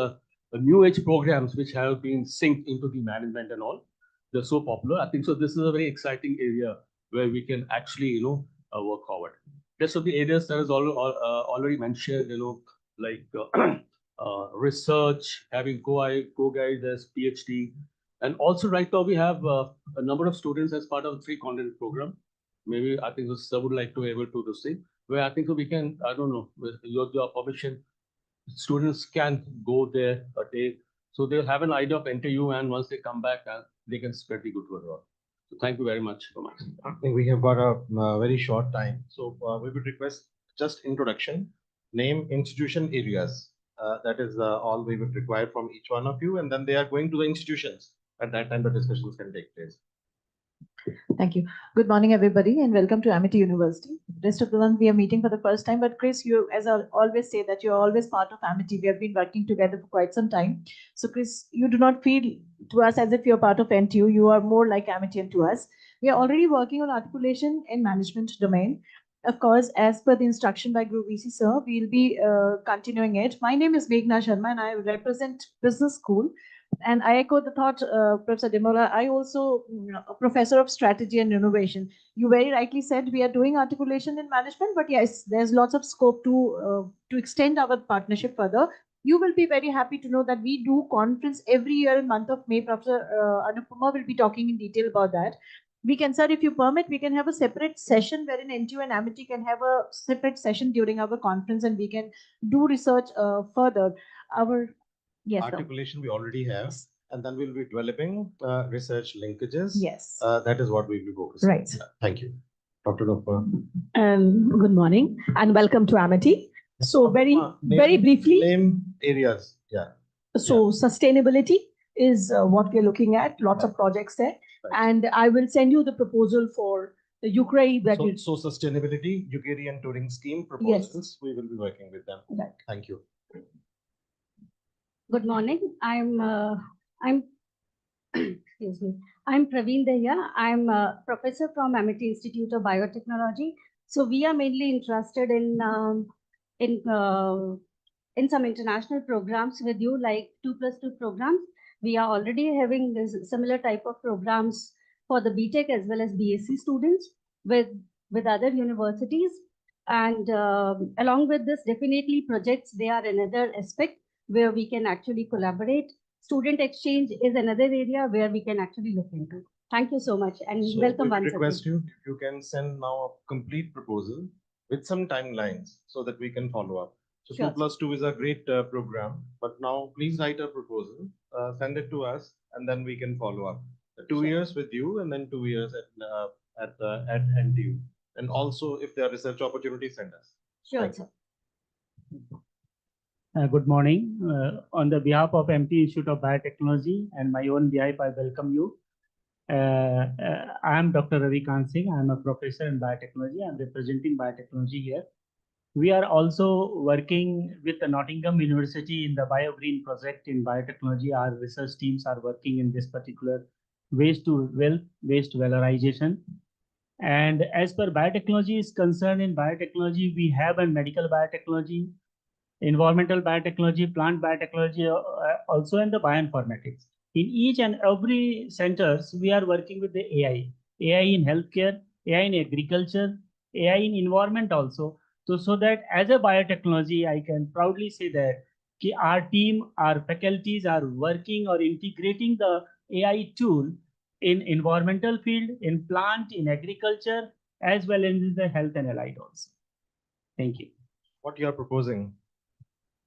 new age programs which have been synced into the management and all. They're so popular. I think so this is a very exciting area where we can actually, work forward. Rest of the areas that is already mentioned, like research, having co-guides as PhD. And also right now we have a number of students as part of the 3 content program. Maybe I think Sir would like to be able to do the same, where I think so we can, I don't know, with your permission, students can go there a day. So they'll have an idea of NTU, and once they come back, they can spread the good word. So thank you very much so much. I think we have got a very short time. So we would request just introduction, name, institution, areas. That is all we would require from each one of you. And then they are going to the institutions. At that time, the discussions can take place. Thank you. Good morning, everybody, and welcome to Amity University. Rest of the month, we are meeting for the first time. But Chris, you, as I always say, that you're always part of Amity. We have been working together for quite some time. So, Chris, you do not feel to us as if you're part of NTU. You are more like Amity and to us. We are already working on articulation in management domain. Of course, as per the instruction by Guru VC Sir, we'll be continuing it. My name is Meghna Sharma, and I represent Business School. And I echo the thought, Professor Demola. I also, a professor of strategy and innovation. You very rightly said we are doing articulation in management, but yes, there's lots of scope to extend our partnership further. You will be very happy to know that we do conference every year in month of May. Professor Anupama will be talking in detail about that. We can, sir, if you permit, we can have a separate session wherein NTU and Amity can have a separate session during our conference, and we can do research further. Our Yes, sir. Articulation we already have, and then we'll be developing research linkages. Yes. That is what we'll be focusing. Right. Thank you. Dr. Noppa. Good morning and welcome to Amity. So very briefly, Name areas. Yeah. so sustainability is what we're looking at, lots of projects there. Right. And I will send you the proposal for the Ukraine that you. So sustainability, Ukraine and touring scheme proposals, we will be working with them. Right. Thank you. Good morning. Excuse me. I'm Praveen Dahya. I'm a professor from Amity Institute of Biotechnology. So we are mainly interested in some international programs with you, like 2+2 programs. We are already having this similar type of programs for the BTech as well as BSc students with other universities. And along with this, definitely projects, they are another aspect where we can actually collaborate. Student exchange is another area where we can actually look into. Thank you so much and welcome once again. Request you, if you can send now a complete proposal with some timelines so that we can follow up. So Sure. 2+2 is a great program, but now please write a proposal, send it to us, and then we can follow up. 2 Sure. years with you, and then 2 years at NTU. And also, if there are research opportunities, send us. Sure, sir. Good morning. On the behalf of MT Institute of Biotechnology and my own behalf, I welcome you. I am Dr. Ravi Kansing. I am a professor in biotechnology. I am representing biotechnology here. We are also working with the Nottingham University in the BioGreen project in biotechnology. Our research teams are working in this particular waste to wealth, waste valorization. And as per biotechnology is concerned, in biotechnology, we have a medical biotechnology, environmental biotechnology, plant biotechnology, also in the bioinformatics. In each and every centers, we are working with the AI in healthcare, AI in agriculture, AI in environment also. So that as a biotechnology, I can proudly say that our team, our faculties are working or integrating the AI tool in environmental field, in plant, in agriculture, as well as in the health and allied also. Thank you. What you are proposing?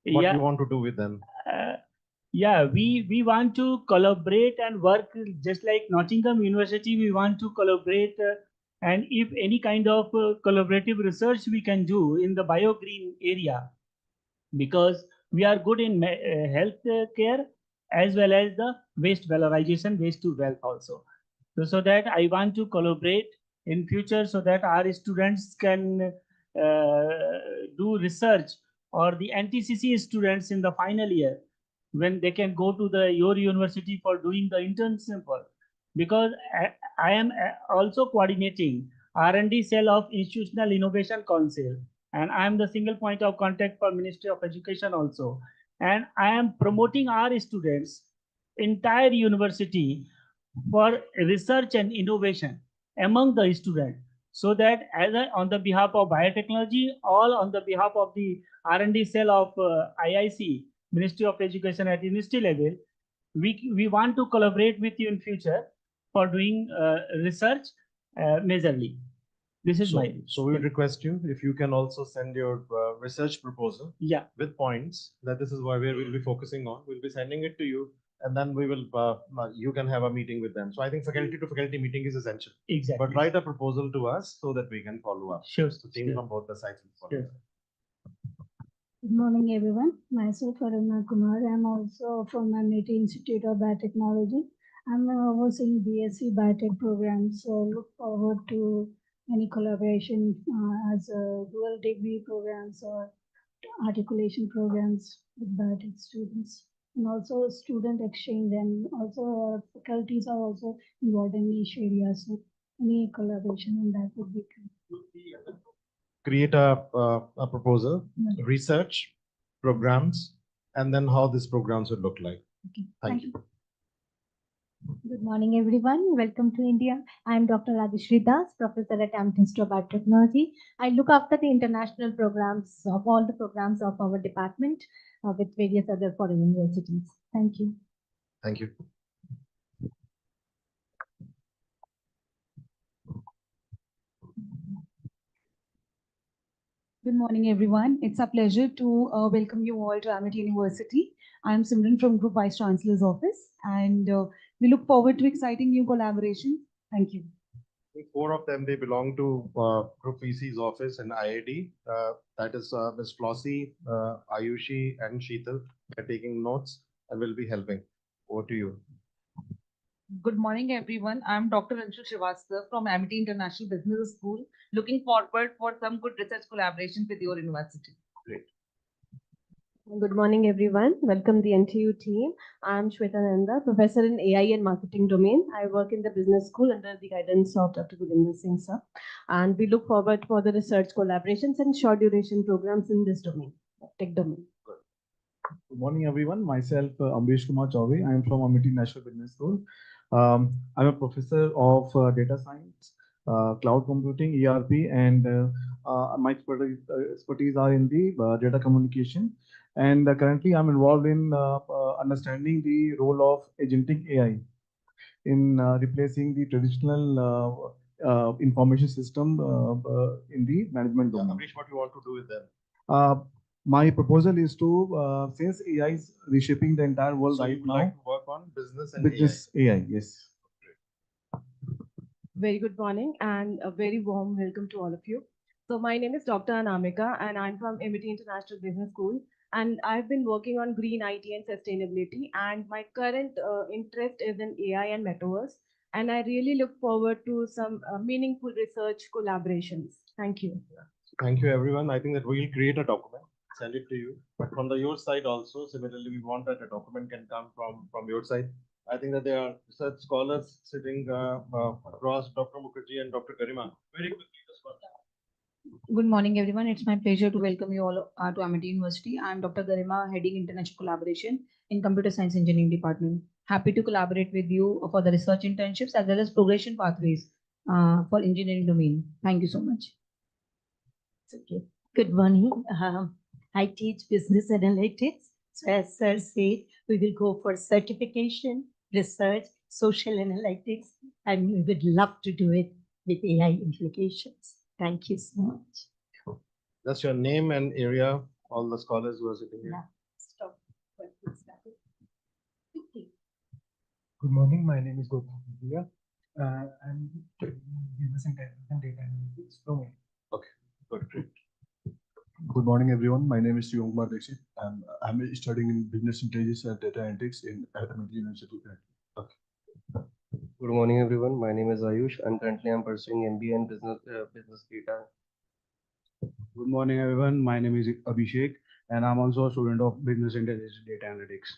What do you want to do with them? We want to collaborate and work just like Nottingham University. We want to collaborate and if any kind of collaborative research we can do in the BioGreen area, because we are good in health care as well as the waste valorization, waste to wealth also. So that I want to collaborate in future so that our students can do research, or the NTCC students in the final year, when they can go to your university for doing the internship work. Because I am also coordinating R&D cell of Institutional Innovation Council, and I am the single point of contact for Ministry of Education also. And I am promoting our students, entire university, for research and innovation among the students. So that on the behalf of biotechnology, all on the behalf of the R&D cell of IIC, Ministry of Education at university level, we want to collaborate with you in future for doing research majorly. This is my. So we would request you if you can also send your research proposal. Yeah. With points that this is where we'll be focusing on. We'll be sending it to you, and then we will you can have a meeting with them. So I think faculty to faculty meeting is essential. Exactly. But write a proposal to us so that we can follow up. Sure. So team from both the sides will follow. Sure. Good morning, everyone. Myself, Aruna Kumar. I'm also from MIT Institute of Biotechnology. I'm overseeing BSc Biotech program, so look forward to any collaboration as dual degree programs or articulation programs with biotech students. And also student exchange, and also our faculties are also involved in niche areas. So any collaboration in that would be good. Create a proposal, research, programs, and then how these programs would look like. Okay. Thank you. Good morning, everyone. Welcome to India. I am Dr. Radhishri Das, professor at MIT Institute of Biotechnology. I look after the international programs of all the programs of our department with various other foreign universities. Thank you. Thank you. Good morning, everyone. It's a pleasure to welcome you all to MIT University. I'm Simran from Group Vice Chancellor's Office, and we look forward to exciting new collaboration. Thank you. Four of them, they belong to Group VC's office in IIT. That is Ms. Flossie, Ayushi, and Sheetal. They're taking notes and will be helping. Over to you. Good morning, everyone. I'm Dr. Anshul Srivastava from MIT International Business School. Looking forward for some good research collaboration with your university. Great. Good morning, everyone. Welcome the NTU team. I'm Shweta Nanda, professor in AI and marketing domain. I work in the business school under the guidance of Dr. Gurinder Singh sir. And we look forward for the research collaborations and short duration programs in this domain, tech domain. Good morning, everyone. Myself, Ambesh Kumar Chaudhary. I am from MIT National Business School. I'm a professor of data science, cloud computing, ERP, and my expertise are in the data communication. And currently, I'm involved in understanding the role of agentic AI in replacing the traditional information system in the management domain. Ambesh, what you want to do with them? My proposal is to, since AI is reshaping the entire world right now, like to work on business and business AI, yes. Very good morning and a very warm welcome to all of you. So my name is Dr. Anamika and I'm from MIT International Business School. And I've been working on green IT and sustainability. And my current interest is in AI and metaverse. And I really look forward to some meaningful research collaborations. Thank you. Thank you, everyone. I think that we'll create a document, send it to you. But from your side also, similarly, we want that a document can come from your side. I think that there are research scholars sitting across Dr. Mukherjee and Dr. Garima. Very quickly, this one. Good morning, everyone. It's my pleasure to welcome you all to MIT University. I'm Dr. Garima, heading international collaboration in Computer Science Engineering Department. Happy to collaborate with you for the research internships as well as progression pathways for engineering domain. Thank you so much. Okay. Good morning. I teach business analytics. So as sir said, we will go for certification, research, social analytics, and we would love to do it with AI implications. Thank you so much. That's your name and area, all the scholars who are sitting here. Stop. Good morning. My name is Gopal Bhutia. I'm business intelligence and data analytics domain. Okay, good, great. Good morning, everyone. My name is Shivam Kumar Dixit. I'm studying in business intelligence and data analytics at MIT University. Okay. Good morning, everyone. My name is Ayush, and currently I'm pursuing MBA in business data. Good morning, everyone. My name is Abhishek, and I'm also a student of business intelligence and data analytics.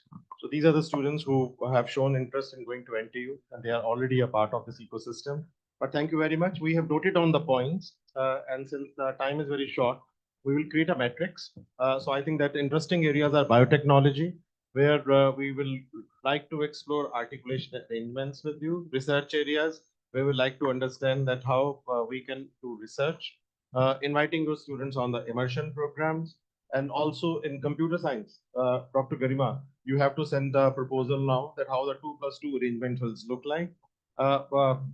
So these are the students who have shown interest in going to NTU, and they are already a part of this ecosystem. But thank you very much. We have noted on the points, and since the time is very short, we will create a matrix. So I think that interesting areas are biotechnology, where we will like to explore articulation arrangements with you, research areas, where we like to understand that how we can do research, inviting those students on the immersion programs, and also in computer science. Dr. Garima, you have to send a proposal now that how the 2+2 arrangement will look like.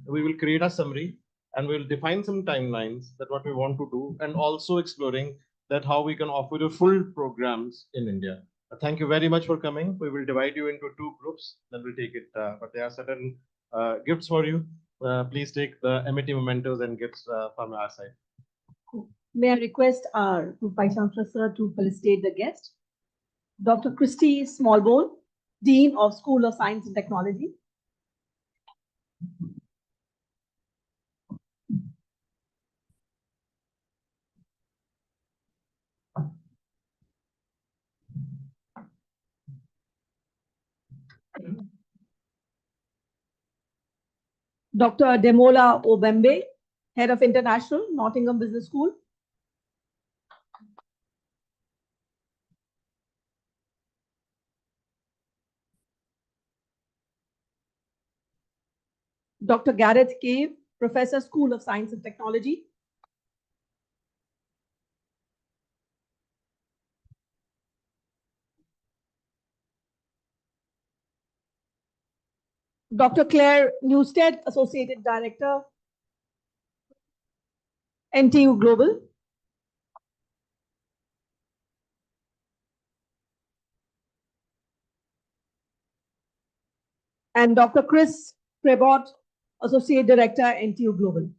We will create a summary and we'll define some timelines that what we want to do, and also exploring that how we can offer you full programs in India. Thank you very much for coming. We will divide you into 2 groups, then we'll take it. But there are certain gifts for you. Please take the MIT mementos and gifts from our side. May I request our Vice Chancellor sir to felicitate the guest, Dr. Christy Smallbone, Dean of School of Science and Technology. Dr. Demola Obembe, Head of International, Nottingham Business School. Dr. Gareth Cave, Professor, School of Science and Technology. Dr. Claire Newstead, Associate Director, NTU Global. And Dr. Chris Prebot, Associate Director, NTU Global.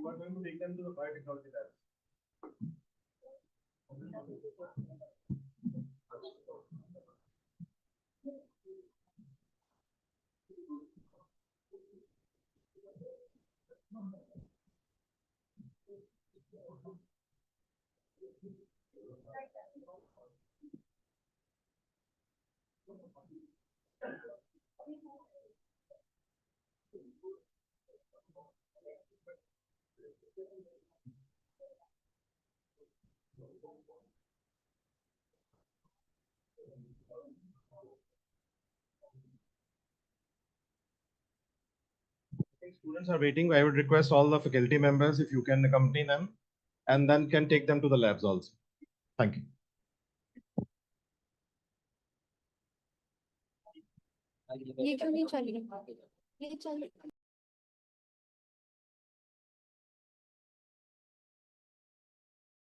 You are going to take them to the biotechnology lab. Students are waiting. I would request all the faculty members if you can accompany them and then can take them to the labs also. Thank you. ये क्यों नहीं चल रही? ये चल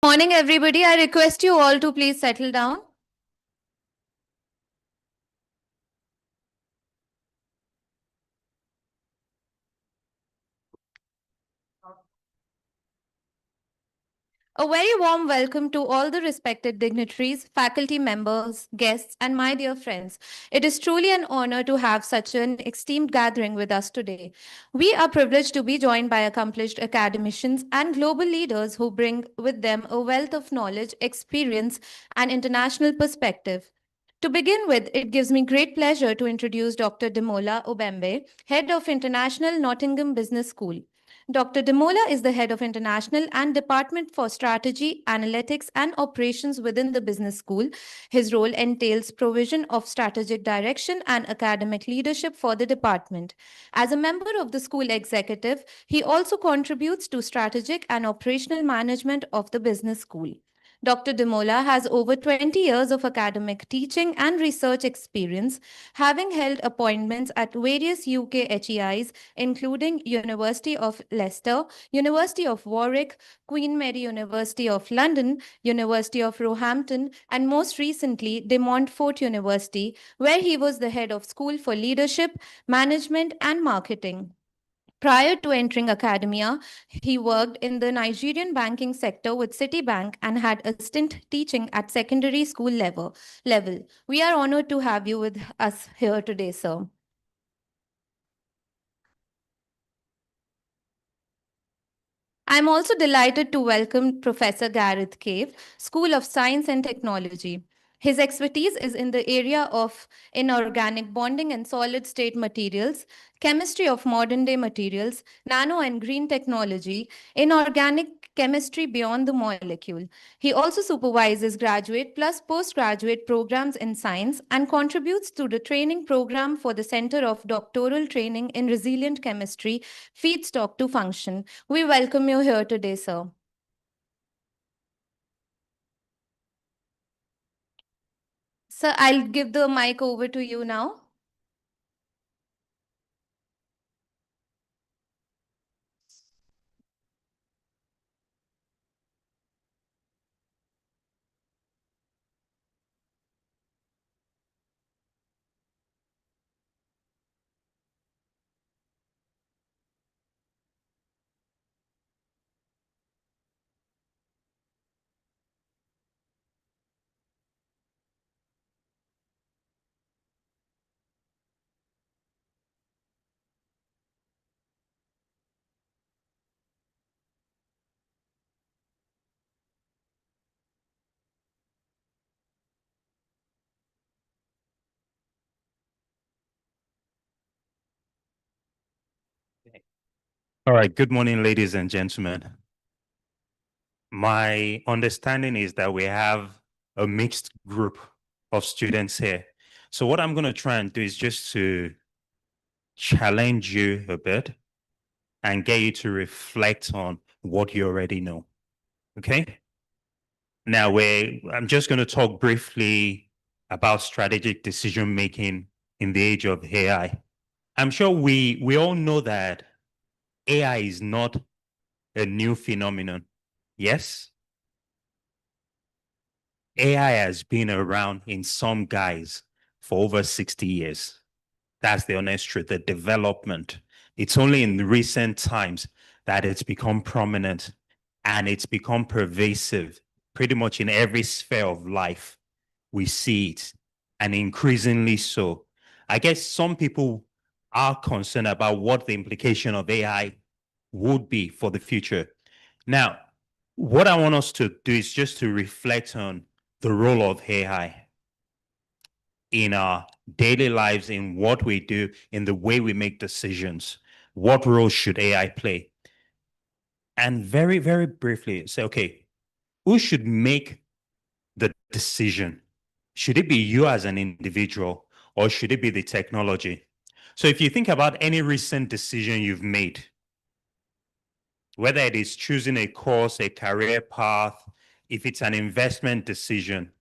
Morning, everybody. I request you all to please settle down. A very warm welcome to all the respected dignitaries, faculty members, guests, and my dear friends. It is truly an honor to have such an esteemed gathering with us today. We are privileged to be joined by accomplished academicians and global leaders who bring with them a wealth of knowledge, experience, and international perspective. To begin with, it gives me great pleasure to introduce Dr. Demola Obembe, Head of International Nottingham Business School. Dr. Demola is the head of International and Department for Strategy, Analytics and Operations within the business school. His role entails provision of strategic direction and academic leadership for the department. As a member of the school executive, he also contributes to strategic and operational management of the business school. Dr. Demola has over 20 years of academic teaching and research experience, having held appointments at various UK HEIs, including University of Leicester, University of Warwick, Queen Mary University of London, University of Roehampton, and most recently, De Montfort University, where he was the head of School for Leadership, Management, and Marketing. Prior to entering academia, he worked in the Nigerian banking sector with Citibank and had a stint teaching at secondary school level. We are honored to have you with us here today, sir. I'm also delighted to welcome Professor Gareth Cave, School of Science and Technology. His expertise is in the area of inorganic bonding and solid-state materials, chemistry of modern-day materials, nano and green technology, inorganic chemistry beyond the molecule. He also supervises graduate plus postgraduate programs in science and contributes to the training program for the Center of Doctoral Training in Resilient Chemistry, Feedstock to Function. We welcome you here today, sir. Sir, I'll give the mic over to you now. All right, good morning, ladies and gentlemen. My understanding is that we have a mixed group of students here. So what I'm going to try and do is just to challenge you a bit and get you to reflect on what you already know. Okay? Now, I'm just going to talk briefly about strategic decision making in the age of AI. I'm sure we all know that AI is not a new phenomenon. Yes? AI has been around in some guise for over 60 years. That's the honest truth, the development. It's only in recent times that it's become prominent and it's become pervasive pretty much in every sphere of life. We see it, and increasingly so. I guess some people are concerned about what the implication of AI would be for the future. Now, what I want us to do is just to reflect on the role of AI in our daily lives, in what we do, in the way we make decisions. What role should AI play? And very, very briefly say, okay, who should make the decision? Should it be you as an individual, or should it be the technology? So if you think about any recent decision you've made, whether it is choosing a course, a career path, if it's an investment decision,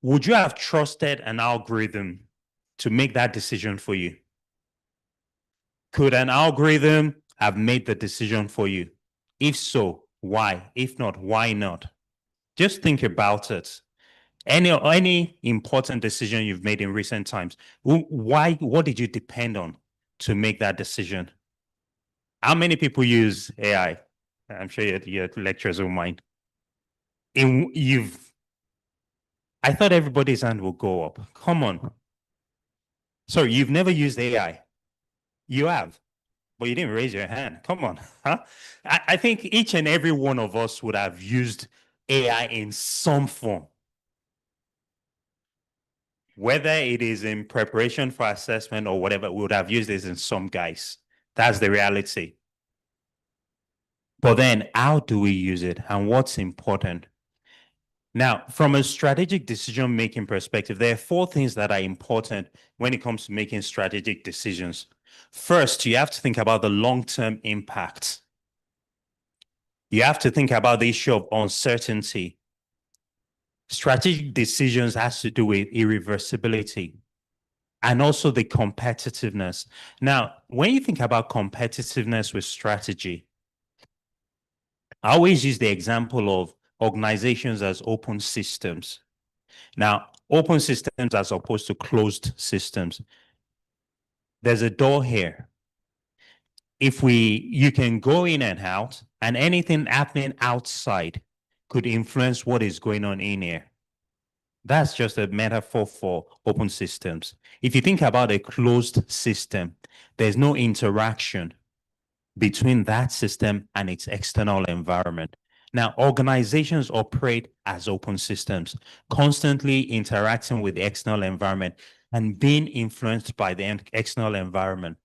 would you have trusted an algorithm to make that decision for you? Could an algorithm have made the decision for you? If so, why? If not, why not? Just think about it. Any important decision you've made in recent times, what did you depend on to make that decision? How many people use AI? I'm sure your lecturers will mind. I thought everybody's hand will go up. Come on. Sorry, you've never used AI. You have, but you didn't raise your hand. Come on. Huh? I think each and every one of us would have used AI in some form. Whether it is in preparation for assessment or whatever, we would have used this in some guise. That's the reality. But then how do we use it and what's important? Now, from a strategic decision-making perspective, there are 4 things that are important when it comes to making strategic decisions. First, you have to think about the long-term impact. You have to think about the issue of uncertainty. Strategic decisions has to do with irreversibility and also the competitiveness. Now, when you think about competitiveness with strategy, I always use the example of organizations as open systems. Now, open systems as opposed to closed systems. There's a door here. You can go in and out, and anything happening outside could influence what is going on in here. That's just a metaphor for open systems. If you think about a closed system, there's no interaction. between that system and its external environment. Now, organizations operate as open systems, constantly interacting with the external environment and being influenced by the external environment.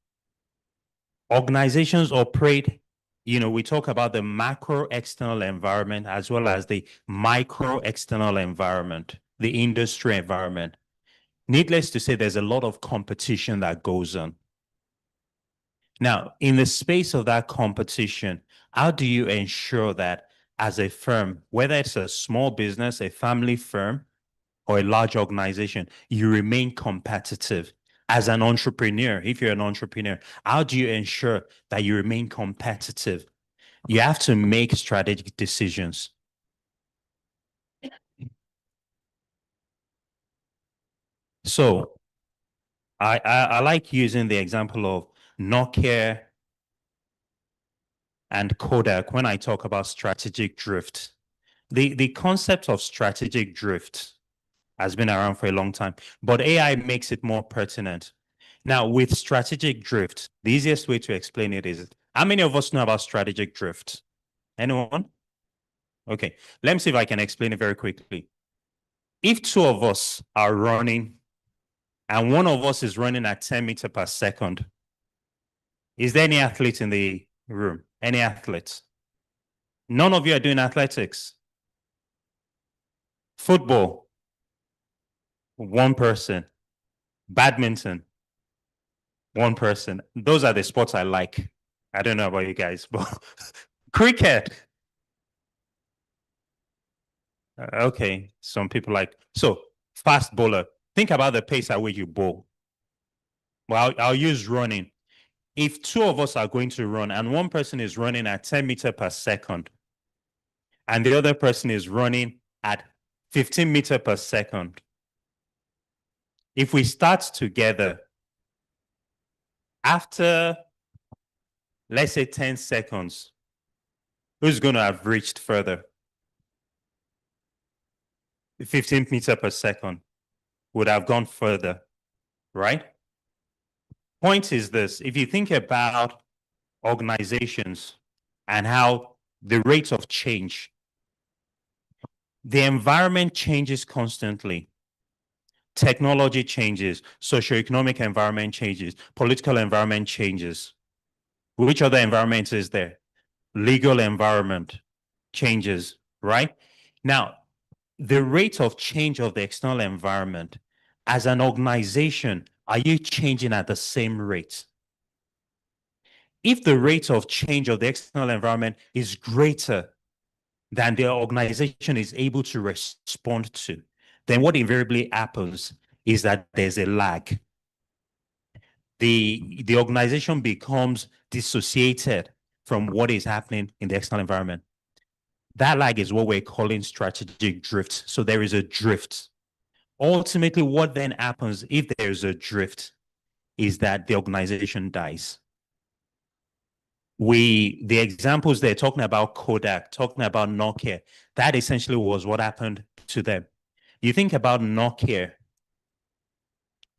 Organizations operate, we talk about the macro external environment as well as the micro external environment, the industry environment. Needless to say, there's a lot of competition that goes on. Now, in the space of that competition, how do you ensure that as a firm, whether it's a small business, a family firm, or a large organization, you remain competitive? As an entrepreneur, if you're an entrepreneur, how do you ensure that you remain competitive? You have to make strategic decisions. So I like using the example of Nokia and Kodak when I talk about strategic drift. The concept of strategic drift has been around for a long time, but AI makes it more pertinent. Now, with strategic drift, the easiest way to explain it is, how many of us know about strategic drift? Anyone? Okay, let me see if I can explain it very quickly. If two of us are running and one of us is running at 10 meters per second, is there any athlete in the room? Any athletes? None of you are doing athletics. Football, one person. Badminton, one person. Those are the sports I like. I don't know about you guys, but cricket. Okay, some people like, so fast bowler. Think about the pace at which you bowl. Well, I'll use running. If two of us are going to run and one person is running at 10 meters per second and the other person is running at 15 meters per second, if we start together, after, let's say 10 seconds, who's going to have reached further? 15 meters per second would have gone further, right? Point is this, if you think about organizations and how the rate of change, the environment changes constantly. Technology changes, socioeconomic environment changes, political environment changes. Which other environment is there? Legal environment changes, right? Now, the rate of change of the external environment, as an organization, are you changing at the same rate? If the rate of change of the external environment is greater than the organization is able to respond to, then what invariably happens is that there's a lag. The organization becomes dissociated from what is happening in the external environment. That lag is what we're calling strategic drift. So there is a drift. Ultimately, what then happens if there's a drift is that the organization dies. The examples they're talking about Kodak, talking about Nokia, that essentially was what happened to them. You think about Nokia.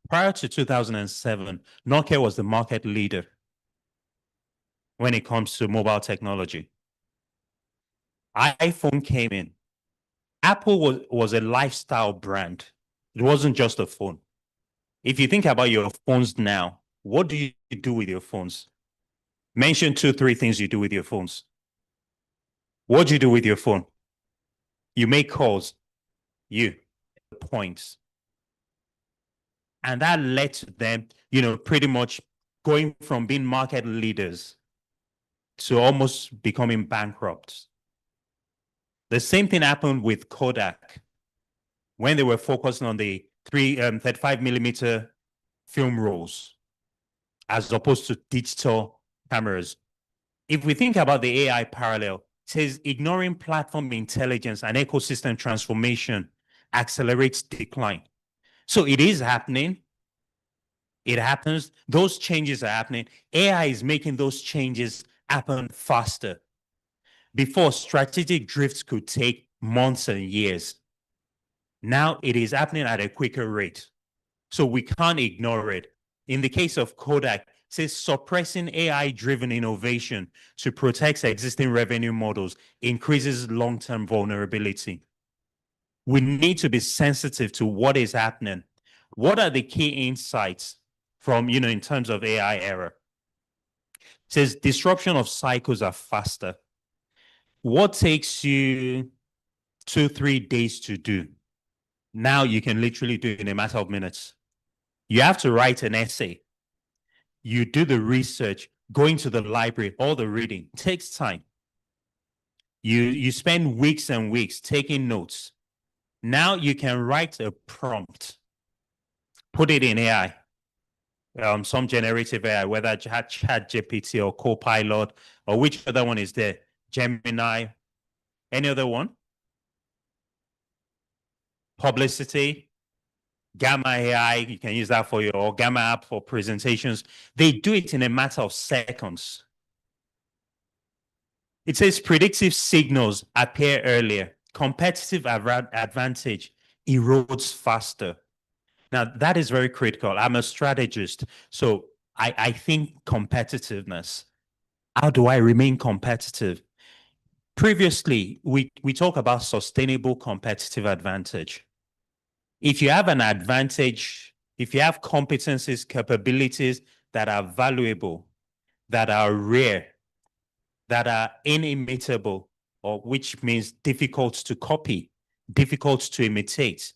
Prior to 2007, Nokia was the market leader when it comes to mobile technology. iPhone came in. Apple was a lifestyle brand. It wasn't just a phone. If you think about your phones now, what do you do with your phones? Mention 2, 3 things you do with your phones. What do you do with your phone? You make calls. You points. And that led to them, pretty much going from being market leaders to almost becoming bankrupt. The same thing happened with Kodak when they were focusing on the 35 millimeter film rolls as opposed to digital cameras. If we think about the AI parallel, it says ignoring platform intelligence and ecosystem transformation accelerates decline. So it is happening. It happens. Those changes are happening. AI is making those changes happen faster. Before, strategic drifts could take months and years. Now it is happening at a quicker rate. So we can't ignore it. In the case of Kodak, says suppressing AI-driven innovation to protect existing revenue models increases long-term vulnerability. We need to be sensitive to what is happening. What are the key insights from, in terms of AI era? It says disruption of cycles are faster. What takes you 2-3 days to do, now you can literally do it in a matter of minutes. You have to write an essay. You do the research, going to the library, all the reading takes time. You spend weeks and weeks taking notes. Now you can write a prompt, put it in AI, some generative AI, whether ChatGPT or Copilot, or which other one is there, Gemini, any other one? Publicity, Gamma AI, you can use that for your Gamma app for presentations. They do it in a matter of seconds. It says predictive signals appear earlier. Competitive advantage erodes faster. Now, that is very critical. I'm a strategist, so I think competitiveness. How do I remain competitive? Previously, we talk about sustainable competitive advantage. If you have an advantage, if you have competencies, capabilities that are valuable, that are rare, that are inimitable, or which means difficult to copy, difficult to imitate,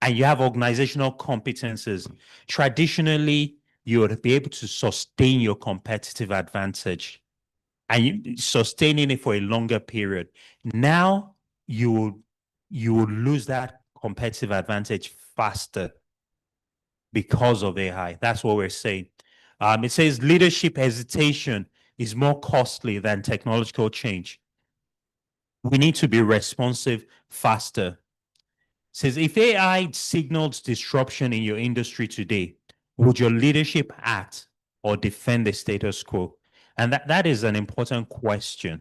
and you have organizational competences, traditionally, you would be able to sustain your competitive advantage and sustaining it for a longer period. Now, you will lose that competitive advantage faster because of AI. That's what we're saying. It says leadership hesitation is more costly than technological change. We need to be responsive faster. It says if AI signals disruption in your industry today, would your leadership act or defend the status quo? And that is an important question,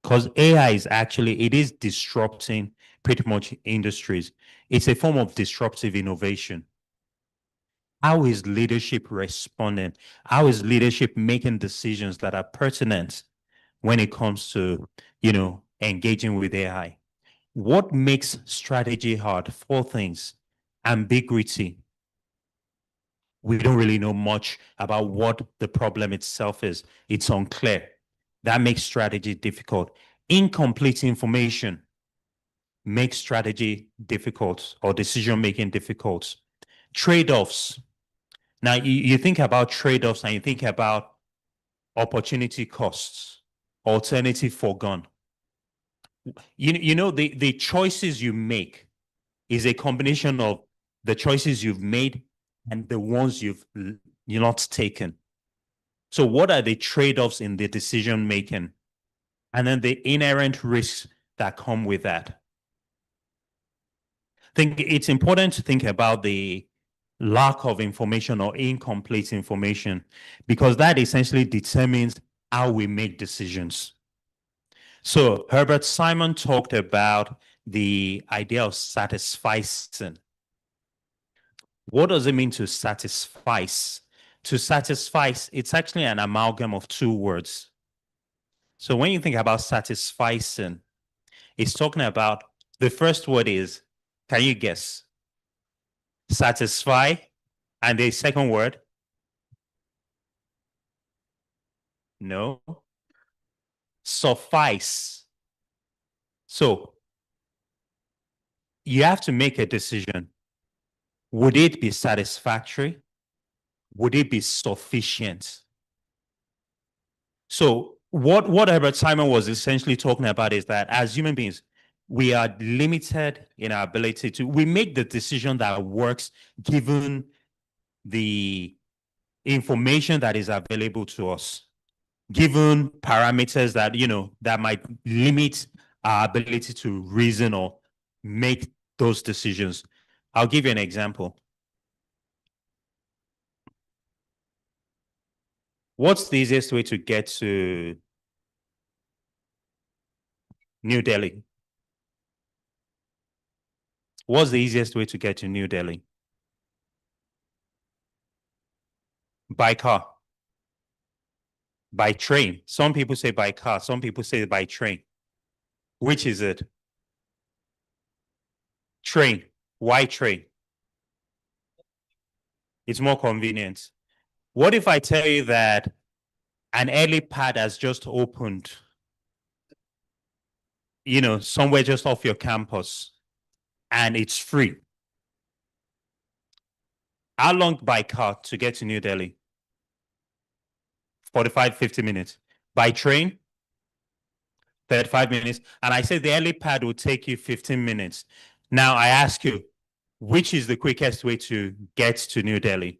because AI is it is disrupting pretty much industries. It's a form of disruptive innovation. How is leadership responding? How is leadership making decisions that are pertinent when it comes to, engaging with AI? What makes strategy hard? 4 things. Ambiguity. We don't really know much about what the problem itself is. It's unclear. That makes strategy difficult. Incomplete information makes strategy difficult or decision-making difficult. Trade-offs. Now, you think about trade-offs and you think about opportunity costs, alternative forgone. The choices you make is a combination of the choices you've made and the ones you're not taken. So what are the trade-offs in the decision making? And then the inherent risks that come with that. I think it's important to think about the lack of information or incomplete information, because that essentially determines how we make decisions. So Herbert Simon talked about the idea of satisficing. What does it mean to satisfice? To satisfice, it's actually an amalgam of 2 words. So when you think about satisficing, it's talking about, the first word is, can you guess? Satisfy. And the second word? No. Suffice. So you have to make a decision. Would it be satisfactory? Would it be sufficient? So what Herbert Simon was essentially talking about is that as human beings, we are limited in our ability we make the decision that works given the information that is available to us, given parameters that, that might limit our ability to reason or make those decisions. I'll give you an example. What's the easiest way to get to New Delhi? What's the easiest way to get to New Delhi? By car. By train. Some people say by car. Some people say by train. Which is it? Train. Why train? It's more convenient. What if I tell you that an helipad has just opened, somewhere just off your campus, and it's free? How long by car to get to New Delhi? 45, 50 minutes. By train, 35 minutes. And I said the helipad will take you 15 minutes. Now I ask you, which is the quickest way to get to New Delhi?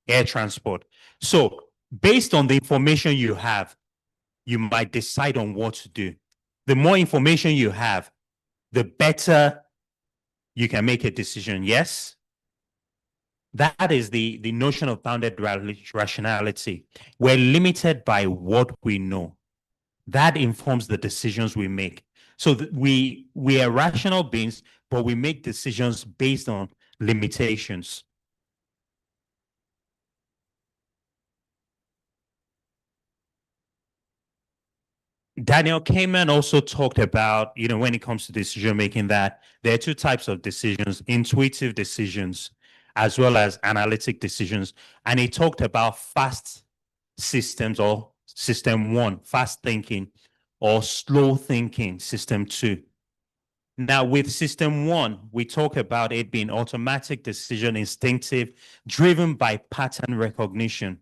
Air transport. So based on the information you have, you might decide on what to do. The more information you have, the better you can make a decision. Yes? That is the notion of bounded rationality. We're limited by what we know. That informs the decisions we make. So we are rational beings, but we make decisions based on limitations. Daniel Kahneman also talked about, when it comes to decision making, that there are two types of decisions: intuitive decisions as well as analytic decisions. And he talked about fast systems, or system one, fast thinking, or slow thinking, system two. Now, with system one, we talk about it being automatic decision, instinctive, driven by pattern recognition.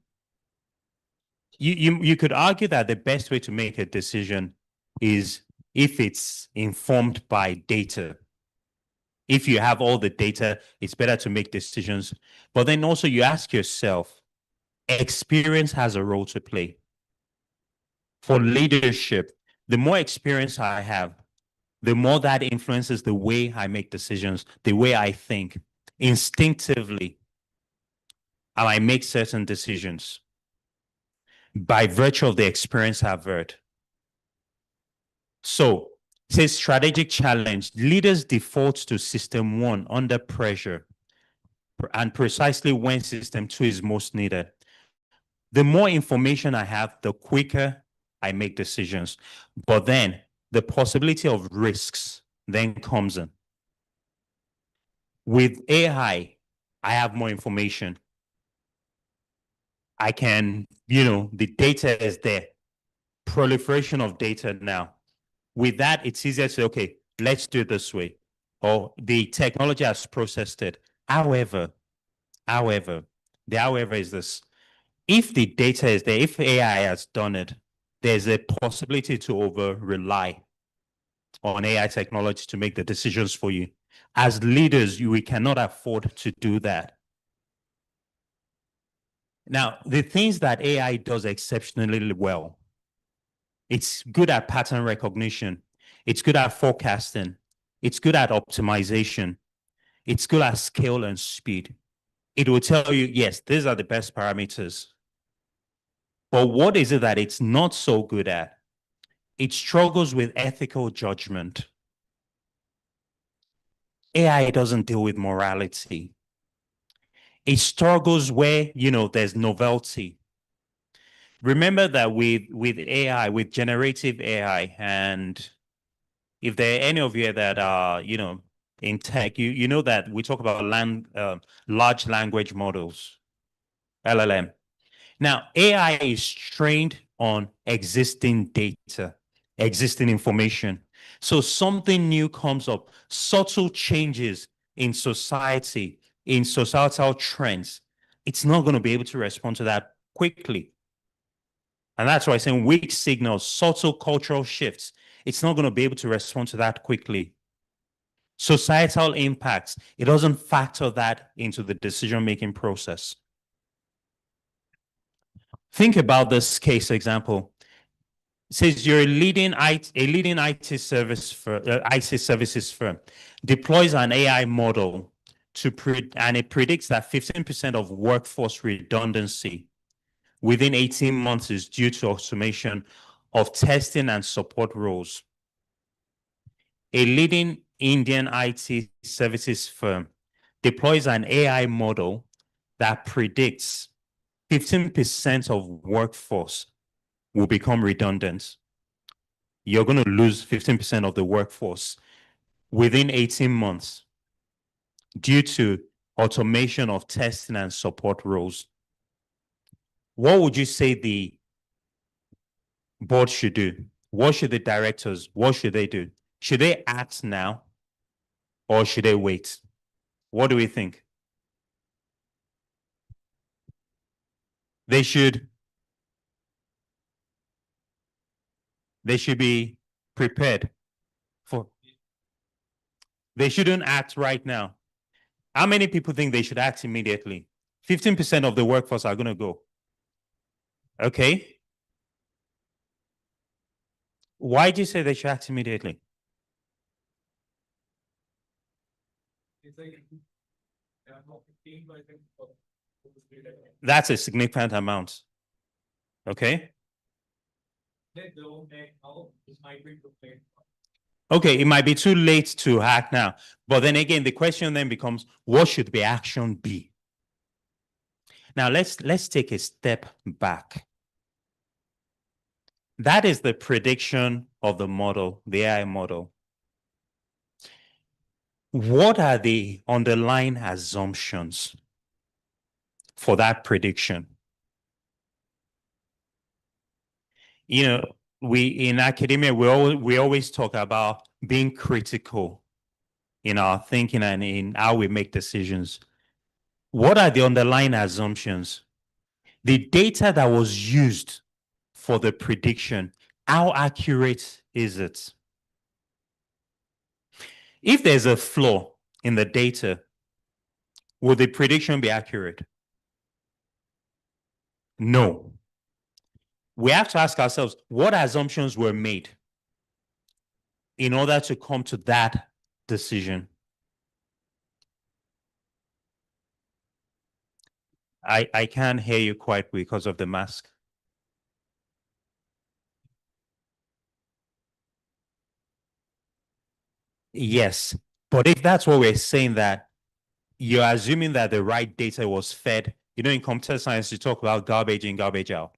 You could argue that the best way to make a decision is if it's informed by data. If you have all the data, it's better to make decisions. But then also you ask yourself, experience has a role to play. For leadership, the more experience I have, the more that influences the way I make decisions, the way I think. Instinctively, I make certain decisions by virtue of the experience I've heard. So, say strategic challenge, leaders default to system one under pressure, and precisely when system two is most needed. The more information I have, the quicker I make decisions. But then the possibility of risks then comes in. With AI, I have more information. I can, the data is there. Proliferation of data now. With that, it's easier to say, okay, let's do it this way. Or the technology has processed it. However, the however is this: if the data is there, if AI has done it, there's a possibility to over-rely on AI technology to make the decisions for you. As leaders, we cannot afford to do that. Now, the things that AI does exceptionally well: it's good at pattern recognition. It's good at forecasting. It's good at optimization. It's good at scale and speed. It will tell you, yes, these are the best parameters. But what is it that it's not so good at? It struggles with ethical judgment. AI doesn't deal with morality. It struggles where, there's novelty. Remember that with AI, with generative AI, and if there are any of you that are, in tech, you know that we talk about large language models, LLM. Now, AI is trained on existing data, existing information. So something new comes up, subtle changes in society, in societal trends. It's not going to be able to respond to that quickly. And that's why I'm saying weak signals, subtle cultural shifts, it's not going to be able to respond to that quickly. Societal impacts, it doesn't factor that into the decision-making process. Think about this case example. It says you're a leading IT services firm deploys an AI model and it predicts that 15% of workforce redundancy within 18 months is due to automation of testing and support roles. A leading Indian IT services firm deploys an AI model that predicts 15% of workforce will become redundant. You're going to lose 15% of the workforce within 18 months due to automation of testing and support roles. What would you say the board should do? What should the directors, what should they do? Should they act now or should they wait? What do we think? They should be prepared for. They shouldn't act right now. How many people think they should act immediately? 15% of the workforce are going to go. Okay. Why do you say they should act immediately? That's a significant amount. Okay. Okay, it might be too late to act now. But then again, the question then becomes, what should the action be? Now, let's take a step back. That is the prediction of the model, the AI model. What are the underlying assumptions for that prediction? You know, in academia, we always talk about being critical in our thinking and in how we make decisions. What are the underlying assumptions? The data that was used for the prediction, how accurate is it? If there's a flaw in the data, will the prediction be accurate? No. We have to ask ourselves, what assumptions were made in order to come to that decision? I can't hear you quite because of the mask. Yes, but if that's what we're saying, that you're assuming that the right data was fed, you know, in computer science, you talk about garbage in, garbage out.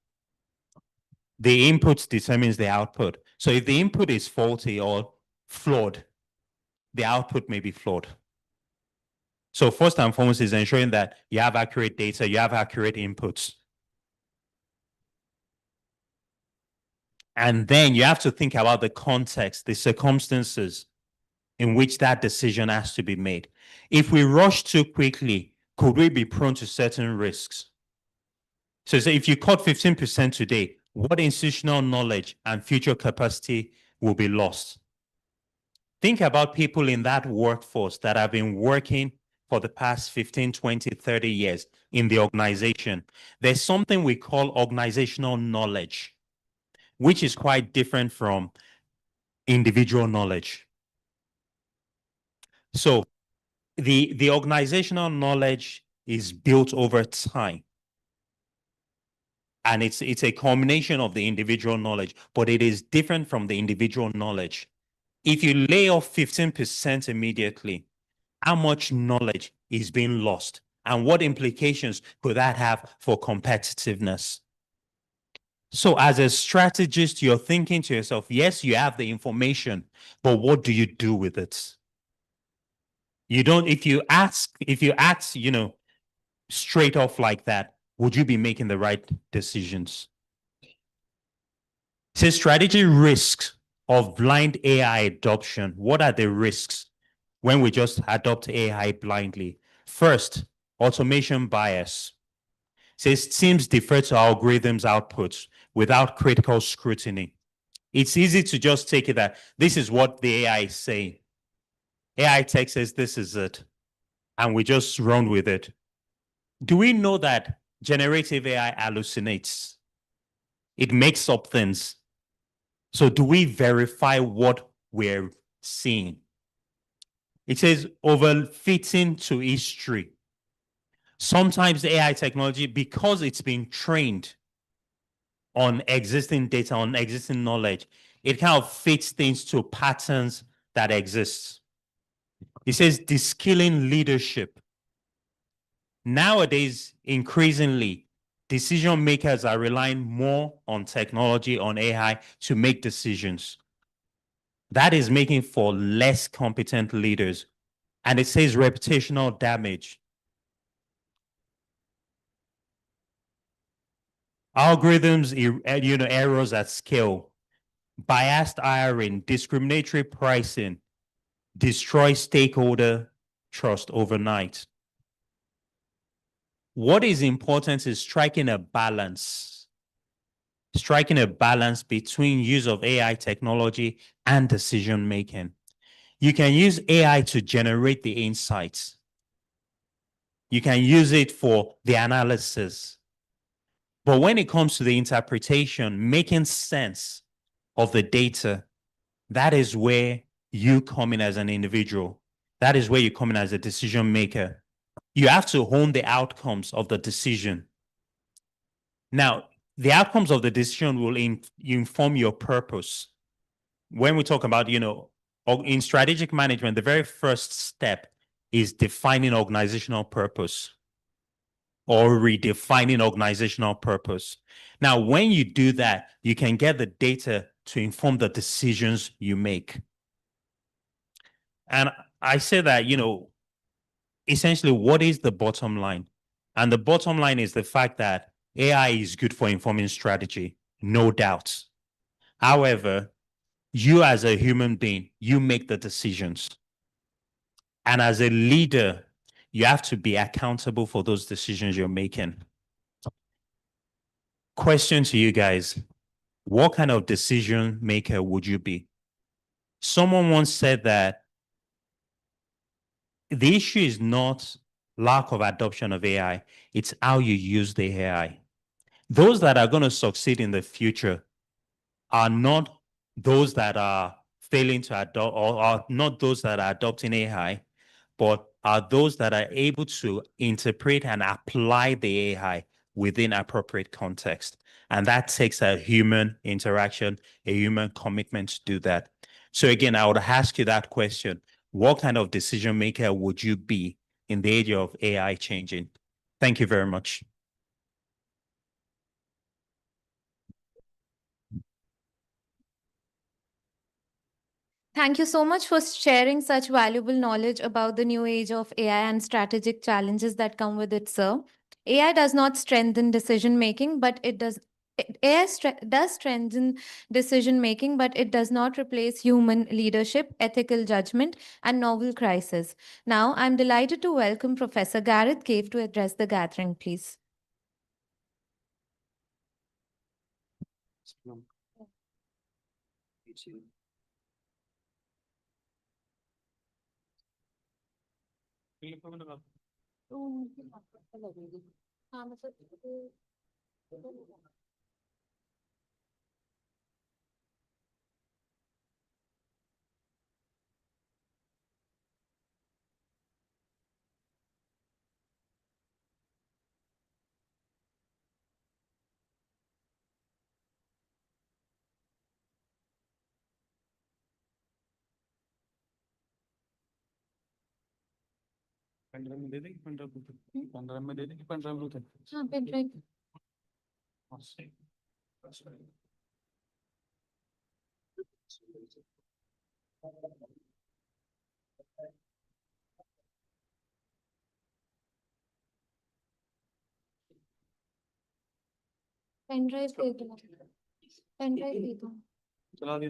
The input determines the output. So if the input is faulty or flawed, the output may be flawed. So first and foremost is ensuring that you have accurate data, you have accurate inputs. And then you have to think about the context, the circumstances in which that decision has to be made. If we rush too quickly, could we be prone to certain risks? So say if you cut 15% today, what institutional knowledge and future capacity will be lost? Think about people in that workforce that have been working for the past 15, 20, 30 years in the organization. There's something we call organizational knowledge, which is quite different from individual knowledge. So the organizational knowledge is built over time. And it's a combination of the individual knowledge, but it is different from the individual knowledge. If you lay off 15% immediately, how much knowledge is being lost? And what implications could that have for competitiveness? So as a strategist, you're thinking to yourself, yes, you have the information, but what do you do with it? You don't, if you ask, you know, straight off like that, would you be making the right decisions? So strategy risks of blind AI adoption. What are the risks when we just adopt AI blindly? First, automation bias. Says teams defer to algorithms outputs without critical scrutiny. It's easy to just take it that this is what the AI is saying. AI tech says this is it, and we just run with it. Do we know that generative AI hallucinates? It makes up things. So do we verify what we're seeing? It says overfitting to history. Sometimes AI technology, because it's been trained on existing data, on existing knowledge, it kind of fits things to patterns that exist. It says de-skilling leadership. Nowadays, increasingly, decision makers are relying more on technology, on AI to make decisions. That is making for less competent leaders. And it says reputational damage. Algorithms, errors at scale, biased hiring, discriminatory pricing, destroy stakeholder trust overnight. What is important is striking a balance between use of AI technology and decision making. You can use AI to generate the insights. You can use it for the analysis. But when it comes to the interpretation, making sense of the data, that is where you come in as an individual. That is where you come in as a decision maker. You have to own the outcomes of the decision. Now, the outcomes of the decision will inform your purpose. When we talk about, in strategic management, the very first step is defining organizational purpose or redefining organizational purpose. Now, when you do that, you can get the data to inform the decisions you make. And I say that, essentially, what is the bottom line? And the bottom line is the fact that AI is good for informing strategy, no doubt. However, you as a human being, you make the decisions. And as a leader, you have to be accountable for those decisions you're making. Question to you guys, what kind of decision maker would you be? Someone once said that the issue is not lack of adoption of AI, it's how you use the AI. Those that are going to succeed in the future are not those that are failing to adopt, or are not those that are adopting AI, but are those that are able to interpret and apply the AI within appropriate context. And that takes a human interaction, a human commitment to do that. So again, I would ask you that question. What kind of decision maker would you be in the age of AI changing? Thank you very much. Thank you so much for sharing such valuable knowledge about the new age of AI and strategic challenges that come with it, sir. AI does not strengthen decision making, but it does. Does strengthen decision making, but it does not replace human leadership, ethical judgment, and novel crisis. Now, I'm delighted to welcome Professor Gareth Cave to address the gathering, please. Pen drive दे दो pen drive दे दो चला दे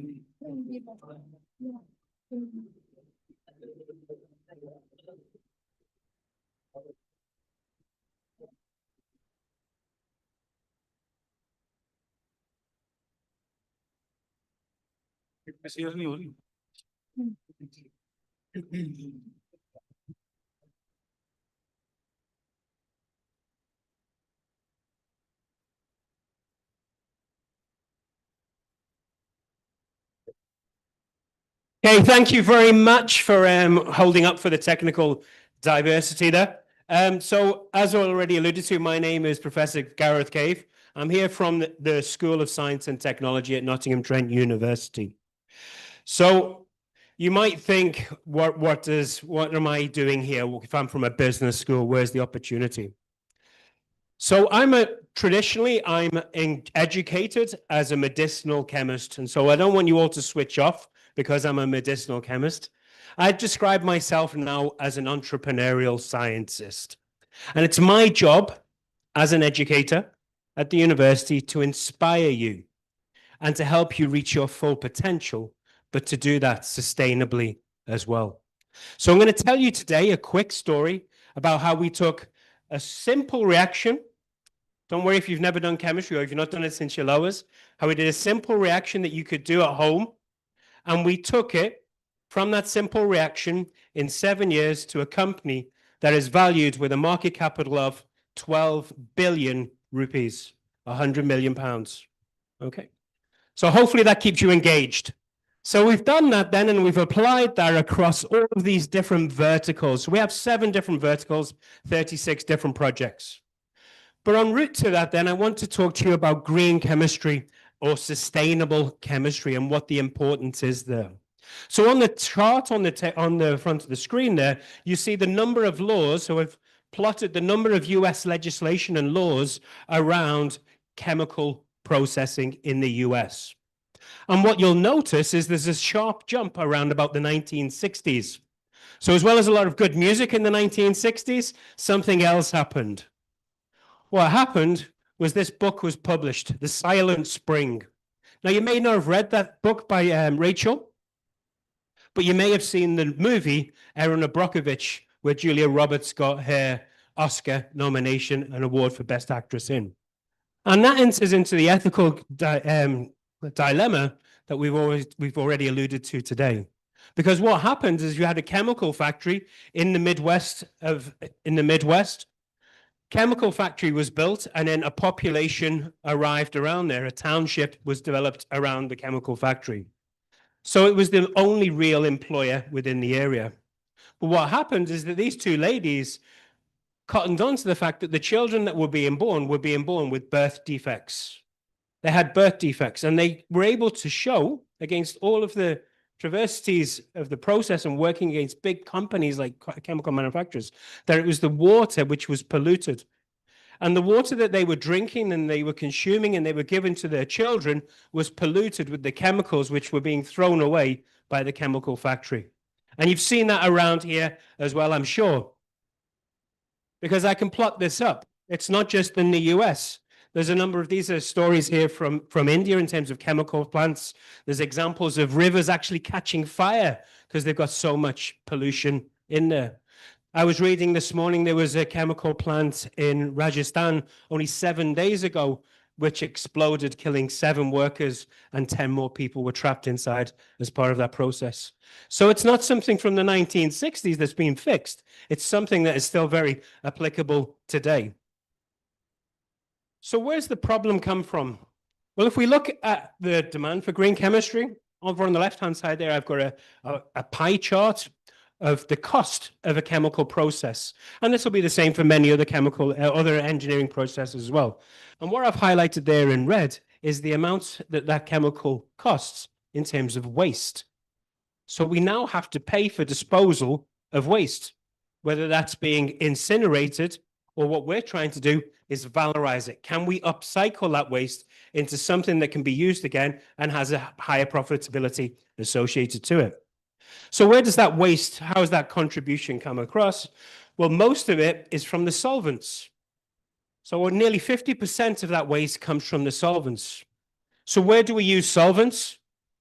share नहीं हो रही Okay, thank you very much for holding up for the technical diversity there. So, as already alluded to, my name is Professor Gareth Cave. I'm here from the School of Science and Technology at Nottingham Trent University. So, you might think, what am I doing here? If I'm from a business school, where's the opportunity? So traditionally, educated as a medicinal chemist. And so I don't want you all to switch off because I'm a medicinal chemist. I describe myself now as an entrepreneurial scientist. And it's my job as an educator at the university to inspire you and to help you reach your full potential, but to do that sustainably as well. So I'm going to tell you today a quick story about how we took a simple reaction. Don't worry if you've never done chemistry or if you've not done it since your lowers, how we did a simple reaction that you could do at home. And we took it from that simple reaction in 7 years to a company that is valued with a market capital of 12 billion rupees, 100 million pounds. Okay. So hopefully that keeps you engaged. So we've done that then, and we've applied that across all of these different verticals. So we have 7 different verticals, 36 different projects. But en route to that, then, I want to talk to you about green chemistry or sustainable chemistry and what the importance is there. So on the chart on the front of the screen there, you see the number of laws. So I've plotted the number of US legislation and laws around chemical processing in the US. And what you'll notice is there's a sharp jump around about the 1960s. So as well as a lot of good music in the 1960s, something else happened. What happened was this book was published, The Silent Spring. Now, you may not have read that book by Rachel, but you may have seen the movie Erin Brockovich, where Julia Roberts got her Oscar nomination and award for Best Actress in. And that enters into the ethical dilemma that we've already alluded to today. Because what happened is you had a chemical factory in the Midwest. Chemical factory was built, and then a population arrived around there. A township was developed around the chemical factory. So it was the only real employer within the area. But what happened is that these 2 ladies cottoned on to the fact that the children that were being born with birth defects. They had birth defects, and they were able to show against all of the traversities of the process and working against big companies like chemical manufacturers, that it was the water which was polluted. And the water that they were drinking and they were consuming and they were given to their children was polluted with the chemicals which were being thrown away by the chemical factory. And you've seen that around here as well, I'm sure. Because I can plot this up. It's not just in the US. There's a number of these stories here from India in terms of chemical plants. There's examples of rivers actually catching fire because they've got so much pollution in there. I was reading this morning, there was a chemical plant in Rajasthan only 7 days ago, which exploded, killing 7 workers, and 10 more people were trapped inside as part of that process. So it's not something from the 1960s that's been fixed. It's something that is still very applicable today. So where's the problem come from? Well, if we look at the demand for green chemistry, over on the left-hand side there, I've got a pie chart of the cost of a chemical process. And this will be the same for many other other engineering processes as well. And what I've highlighted there in red is the amount that chemical costs in terms of waste. So we now have to pay for disposal of waste, whether that's being incinerated or what we're trying to do is valorize it. Can we upcycle that waste into something that can be used again and has a higher profitability associated to it? So where does that waste, how does that contribution come across? Well, most of it is from the solvents. So nearly 50% of that waste comes from the solvents. So where do we use solvents?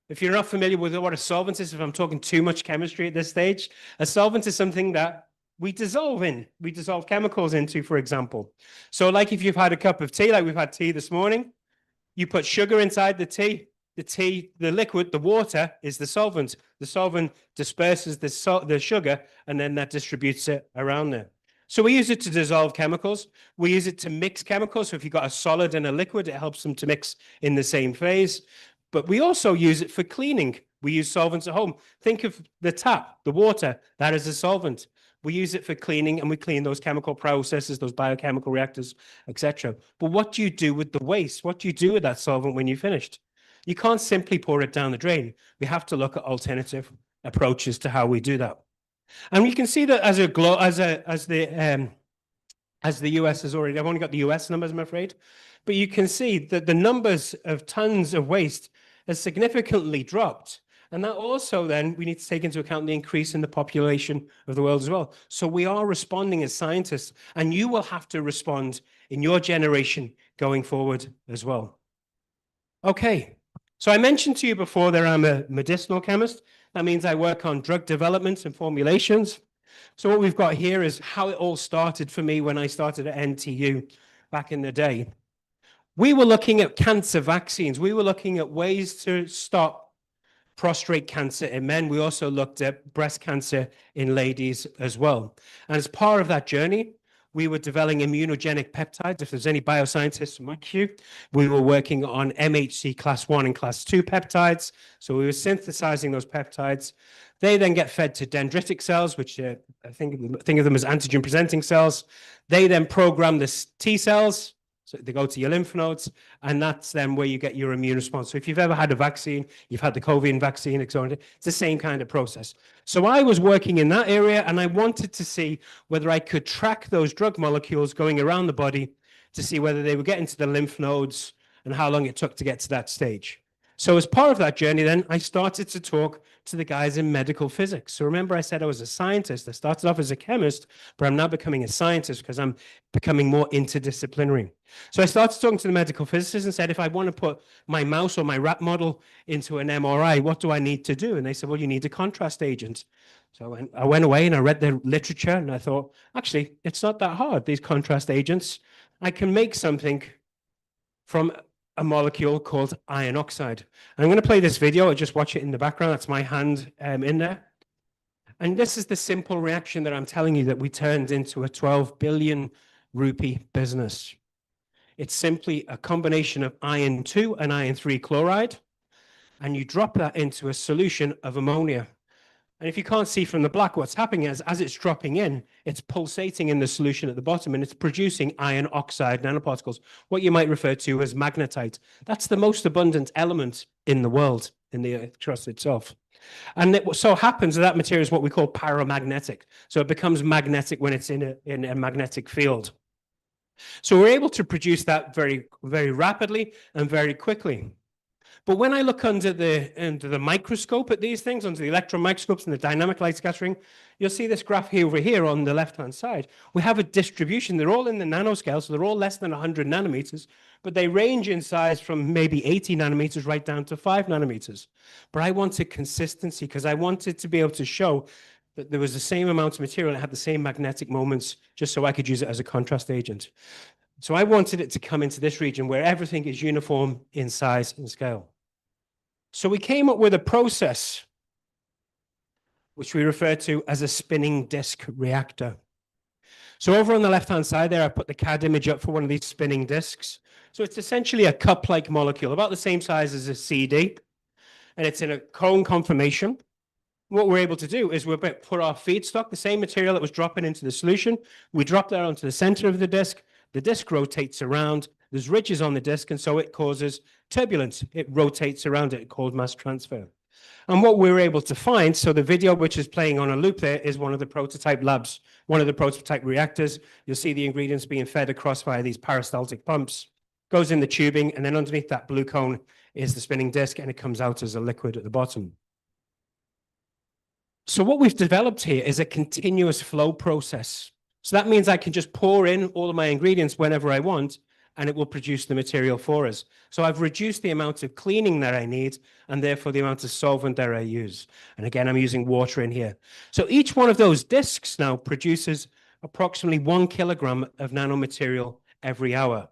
If you're not familiar with what a solvent is, if I'm talking too much chemistry at this stage, a solvent is something that we dissolve in. We dissolve chemicals into, for example. So like if you've had a cup of tea, like we've had tea this morning, you put sugar inside the tea, the liquid, the water is the solvent. The solvent disperses the sugar, and then that distributes it around there. So we use it to dissolve chemicals. We use it to mix chemicals. So if you've got a solid and a liquid, it helps them to mix in the same phase. But we also use it for cleaning. We use solvents at home. Think of the tap, the water, that is a solvent. We use it for cleaning, and we clean those chemical processes, those biochemical reactors, etc. But what do you do with the waste? What do you do with that solvent when you're finished? You can't simply pour it down the drain. We have to look at alternative approaches to how we do that. And you can see that as as the US has already, I've only got the US numbers, I'm afraid, but you can see that the numbers of tons of waste has significantly dropped. And that also then we need to take into account the increase in the population of the world as well. So we are responding as scientists, and you will have to respond in your generation going forward as well. Okay, so I mentioned to you before that I'm a medicinal chemist. That means I work on drug development and formulations. So what we've got here is how it all started for me when I started at NTU back in the day. We were looking at cancer vaccines. We were looking at ways to stop prostate cancer in men. We also looked at breast cancer in ladies as well. And as part of that journey, we were developing immunogenic peptides. If there's any bioscientists among you, we were working on MHC class 1 and class 2 peptides. So we were synthesizing those peptides. They then get fed to dendritic cells, which I think of them as antigen-presenting cells. They then program the T cells. So they go to your lymph nodes, and that's then where you get your immune response. So if you've ever had a vaccine, you've had the COVID vaccine, it's the same kind of process. So I was working in that area, and I wanted to see whether I could track those drug molecules going around the body to see whether they were getting to the lymph nodes and how long it took to get to that stage. So as part of that journey, then I started to talk to the guys in medical physics. So remember I said I was a scientist. I started off as a chemist, but I'm now becoming a scientist because I'm becoming more interdisciplinary. So I started talking to the medical physicists and said, if I want to put my mouse or my rat model into an MRI, what do I need to do? And they said, well, you need a contrast agent. So I went away and I read the literature and I thought, actually, it's not that hard, these contrast agents. I can make something from a molecule called iron oxide. And I'm going to play this video. I'll just watch it in the background. That's my hand in there. And this is the simple reaction that I'm telling you that we turned into a 12 billion rupee business. It's simply a combination of iron 2 and iron 3 chloride. And you drop that into a solution of ammonia. And if you can't see from the black, what's happening is as it's dropping in, it's pulsating in the solution at the bottom and it's producing iron oxide nanoparticles, what you might refer to as magnetite. That's the most abundant element in the world, in the earth crust itself. And it so happens that material is what we call paramagnetic. So it becomes magnetic when it's in a magnetic field. So we're able to produce that very, very rapidly and very quickly. But when I look under the microscope at these things, under the electron microscopes and the dynamic light scattering, you'll see this graph here over here on the left-hand side. We have a distribution. They're all in the nanoscale, so they're all less than 100 nanometers, but they range in size from maybe 80 nanometers right down to 5 nanometers. But I wanted consistency because I wanted to be able to show that there was the same amount of material and it had the same magnetic moments just so I could use it as a contrast agent. So I wanted it to come into this region where everything is uniform in size and scale. So we came up with a process which we refer to as a spinning disk reactor. So over on the left-hand side there, I put the CAD image up for one of these spinning disks. So it's essentially a cup-like molecule, about the same size as a CD, and it's in a cone conformation. What we're able to do is we'll put our feedstock, the same material that was dropping into the solution, we drop that onto the center of the disc rotates around, there's ridges on the disc, and so it causes turbulence. It rotates around it, called mass transfer. And what we're able to find, so the video which is playing on a loop there is one of the prototype labs, one of the prototype reactors. You'll see the ingredients being fed across via these peristaltic pumps, goes in the tubing, and then underneath that blue cone is the spinning disc, and it comes out as a liquid at the bottom. So what we've developed here is a continuous flow process. So that means I can just pour in all of my ingredients whenever I want, and it will produce the material for us. So I've reduced the amount of cleaning that I need, and therefore the amount of solvent that I use. And again, I'm using water in here. So each one of those discs now produces approximately 1 kilogram of nanomaterial every hour.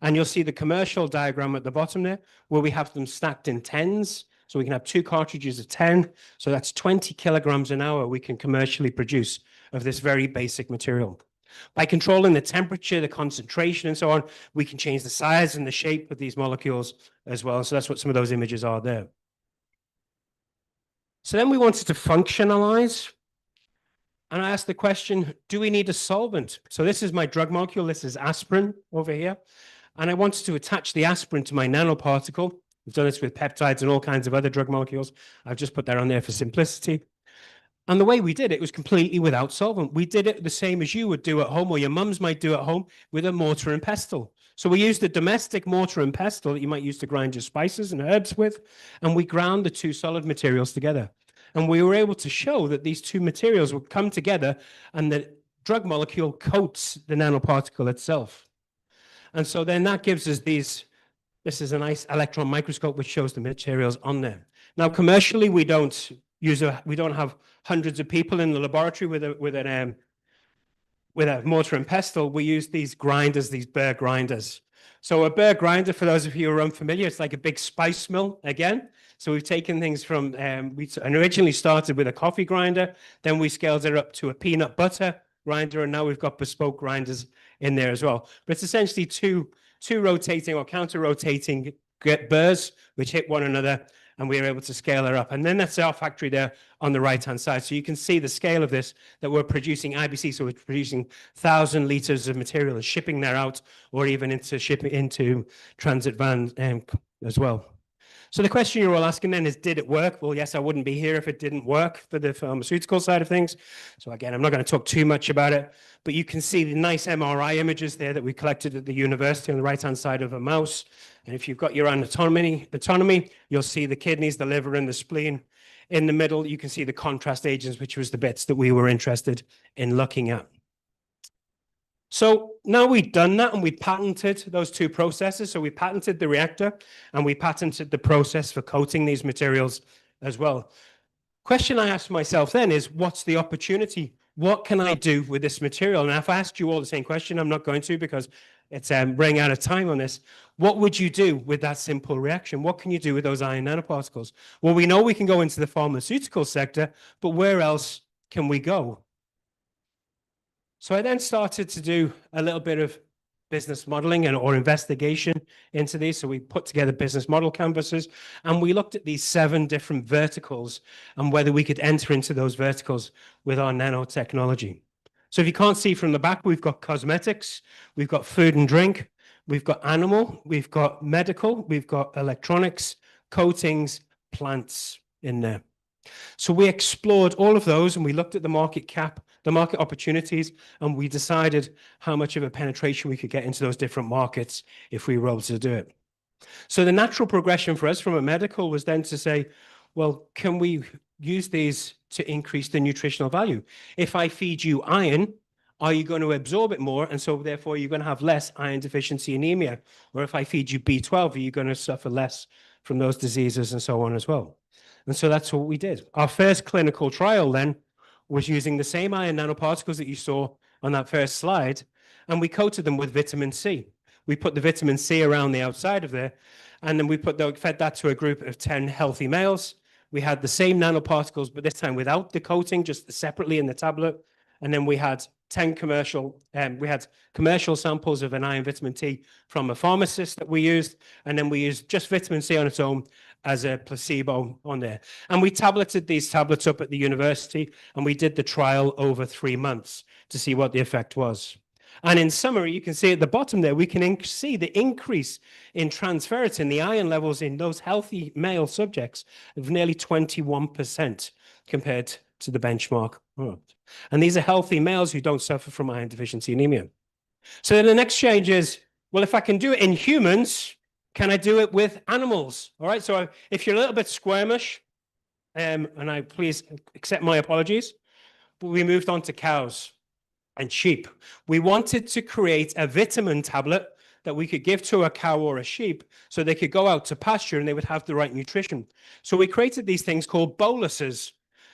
And you'll see the commercial diagram at the bottom there, where we have them stacked in tens. So we can have 2 cartridges of 10. So that's 20 kilograms an hour we can commercially produce of this very basic material. By controlling the temperature, the concentration, and so on, we can change the size and the shape of these molecules as well. So that's what some of those images are there. So then we wanted to functionalize. And I asked the question, do we need a solvent? So this is my drug molecule. This is aspirin over here. And I wanted to attach the aspirin to my nanoparticle. We've done this with peptides and all kinds of other drug molecules. I've just put that on there for simplicity. And the way we did it was completely without solvent. We did it the same as you would do at home, or your mums might do at home, with a mortar and pestle. So we used a domestic mortar and pestle that you might use to grind your spices and herbs with, and we ground the two solid materials together. And we were able to show that these two materials would come together and the drug molecule coats the nanoparticle itself. And so then that gives us these, this is a nice electron microscope which shows the materials on there. Now, commercially, we don't have hundreds of people in the laboratory with a mortar and pestle. We use these grinders, these burr grinders. So a burr grinder, for those of you who are unfamiliar, it's like a big spice mill again. So we've taken things from, we originally started with a coffee grinder, then we scaled it up to a peanut butter grinder, and now we've got bespoke grinders in there as well. But it's essentially two rotating or counter-rotating burrs which hit one another, and we were able to scale it up. And then that's our factory there on the right-hand side. So you can see the scale of this, that we're producing IBC. So we're producing 1,000 liters of material and shipping that out, or even into transit vans as well. So the question you're all asking then is, did it work? Well, yes, I wouldn't be here if it didn't work for the pharmaceutical side of things. So again, I'm not going to talk too much about it, but you can see the nice MRI images there that we collected at the university on the right-hand side of a mouse. And if you've got your own autonomy, you'll see the kidneys, the liver, and the spleen. In the middle, you can see the contrast agents, which was the bits that we were interested in looking at. So now we've done that and we patented those two processes. So we patented the reactor and we patented the process for coating these materials as well. Question I asked myself then is, what's the opportunity? What can I do with this material? And if I asked you all the same question, I'm not going to, because it's running out of time on this. What would you do with that simple reaction? What can you do with those iron nanoparticles? Well, we know we can go into the pharmaceutical sector, but where else can we go? So I then started to do a little bit of business modeling or investigation into these. So we put together business model canvases, and we looked at these 7 different verticals and whether we could enter into those verticals with our nanotechnology. So if you can't see from the back, we've got cosmetics, we've got food and drink, we've got animal, we've got medical, we've got electronics, coatings, plants in there. So we explored all of those and we looked at the market cap, the market opportunities, and we decided how much of a penetration we could get into those different markets if we were able to do it. So the natural progression for us from a medical was then to say, well, can we use these to increase the nutritional value? If I feed you iron, are you going to absorb it more? And so therefore you're going to have less iron deficiency anemia. Or if I feed you B12, are you going to suffer less from those diseases and so on as well? And so that's what we did. Our first clinical trial then was using the same iron nanoparticles that you saw on that first slide, and we coated them with vitamin C. We put the vitamin C around the outside of there, and then we fed that to a group of 10 healthy males. We had the same nanoparticles, but this time without the coating, just separately in the tablet. And then we had 10 commercial samples of an iron vitamin T from a pharmacist that we used, and then we used just vitamin C on its own as a placebo on there. And we tableted these tablets up at the university, and we did the trial over 3 months to see what the effect was. And in summary, you can see at the bottom there, we can see the increase in transferrin, the iron levels in those healthy male subjects of nearly 21% compared to the benchmark. And these are healthy males who don't suffer from iron deficiency anemia. So the next change is, well, if I can do it in humans, can I do it with animals? All right, so if you're a little bit squirmish, and I please accept my apologies, but we moved on to cows and sheep. We wanted to create a vitamin tablet that we could give to a cow or a sheep so they could go out to pasture and they would have the right nutrition. So we created these things called boluses.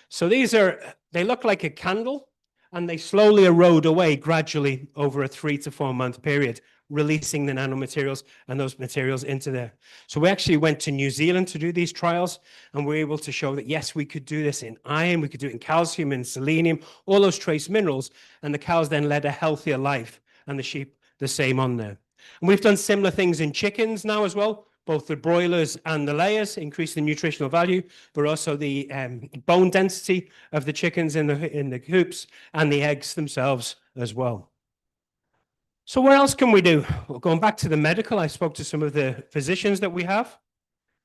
So they look like a candle, and they slowly erode away gradually over a 3 to 4 month period, releasing the nanomaterials and those materials into there. So we actually went to New Zealand to do these trials, and we were able to show that, yes, we could do this in iron, we could do it in calcium and selenium, all those trace minerals, and the cows then led a healthier life, and the sheep the same on there. And we've done similar things in chickens now as well, both the broilers and the layers, increase the nutritional value, but also the bone density of the chickens in the coops and the eggs themselves as well. So what else can we do? Well, going back to the medical, I spoke to some of the physicians that we have,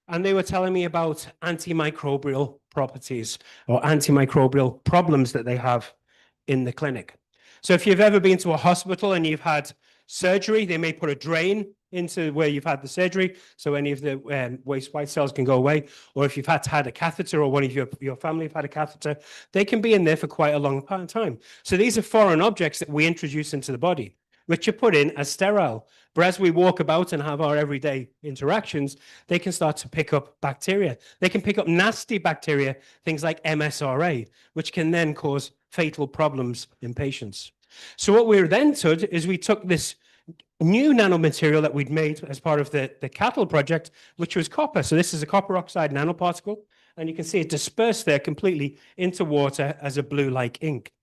and they were telling me about antimicrobial properties or antimicrobial problems that they have in the clinic. So if you've ever been to a hospital and you've had surgery, they may put a drain into where you've had the surgery, so any of the waste white cells can go away. Or if you've had a catheter, or one of your family have had a catheter, they can be in there for quite a long time. So these are foreign objects that we introduce into the body, which are put in as sterile. But as we walk about and have our everyday interactions, they can start to pick up bacteria. They can pick up nasty bacteria, things like MSRA, which can then cause fatal problems in patients. So what we then did is we took this new nanomaterial that we'd made as part of the cattle project, which was copper. So this is a copper oxide nanoparticle, and you can see it dispersed there completely into water as a blue-like ink.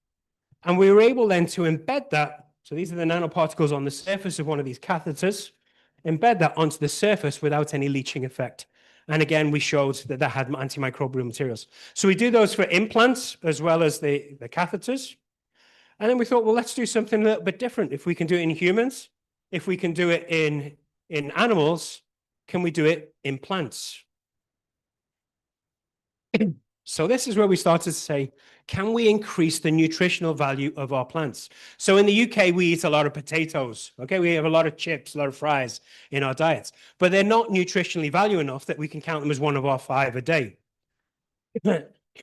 And we were able then to embed that. So these are the nanoparticles on the surface of one of these catheters, embed that onto the surface without any leaching effect. And again, we showed that that had antimicrobial materials. So we do those for implants as well as the catheters. And then we thought, well, let's do something a little bit different. If we can do it in humans, if we can do it in animals, can we do it in plants? So this is where we started to say, can we increase the nutritional value of our plants? So in the UK, we eat a lot of potatoes. Okay, we have a lot of chips, a lot of fries in our diets, but they're not nutritionally valuable enough that we can count them as one of our 5 a day.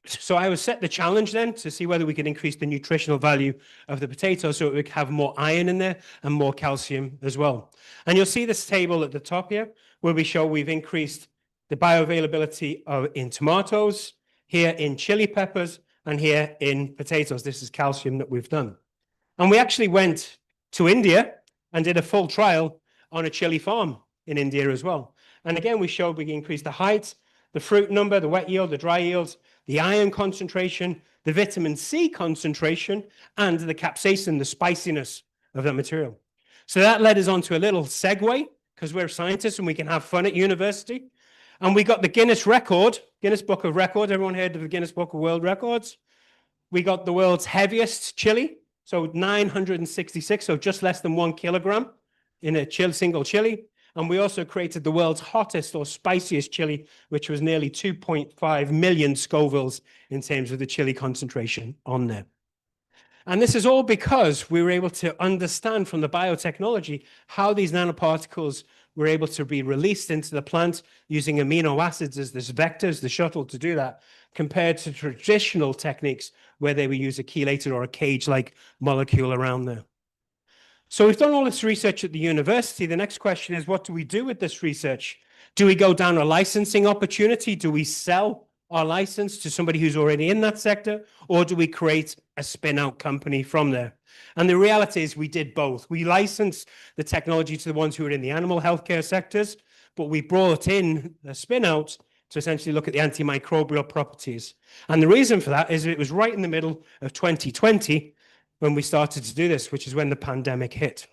So I was set the challenge then to see whether we could increase the nutritional value of the potato so we could have more iron in there and more calcium as well. And you'll see this table at the top here where we show we've increased the bioavailability in tomatoes, here in chili peppers, and here in potatoes. This is calcium that we've done. And we actually went to India and did a full trial on a chili farm in India as well. And again, we showed we increased the height, the fruit number, the wet yield, the dry yields, the iron concentration, the vitamin C concentration, and the capsaicin, the spiciness of that material. So that led us on to a little segue, because we're scientists and we can have fun at university. And we got the Guinness Book of Records. Everyone heard of the Guinness Book of World Records? We got the world's heaviest chili, so 966, so just less than 1 kilogram in a single chili. And we also created the world's hottest or spiciest chili, which was nearly 2.5 million Scovilles in terms of the chili concentration on there. And this is all because we were able to understand from the biotechnology how these nanoparticles were able to be released into the plant using amino acids as this vectors, the shuttle to do that, compared to traditional techniques where they would use a chelator or a cage-like molecule around there. So we've done all this research at the university. The next question is, what do we do with this research? Do we go down a licensing opportunity? Do we sell our license to somebody who's already in that sector? Or do we create a spin-out company from there? And the reality is we did both. We licensed the technology to the ones who are in the animal healthcare sectors, but we brought in a spin-out to essentially look at the antimicrobial properties. And the reason for that is it was right in the middle of 2020 when we started to do this, which is when the pandemic hit.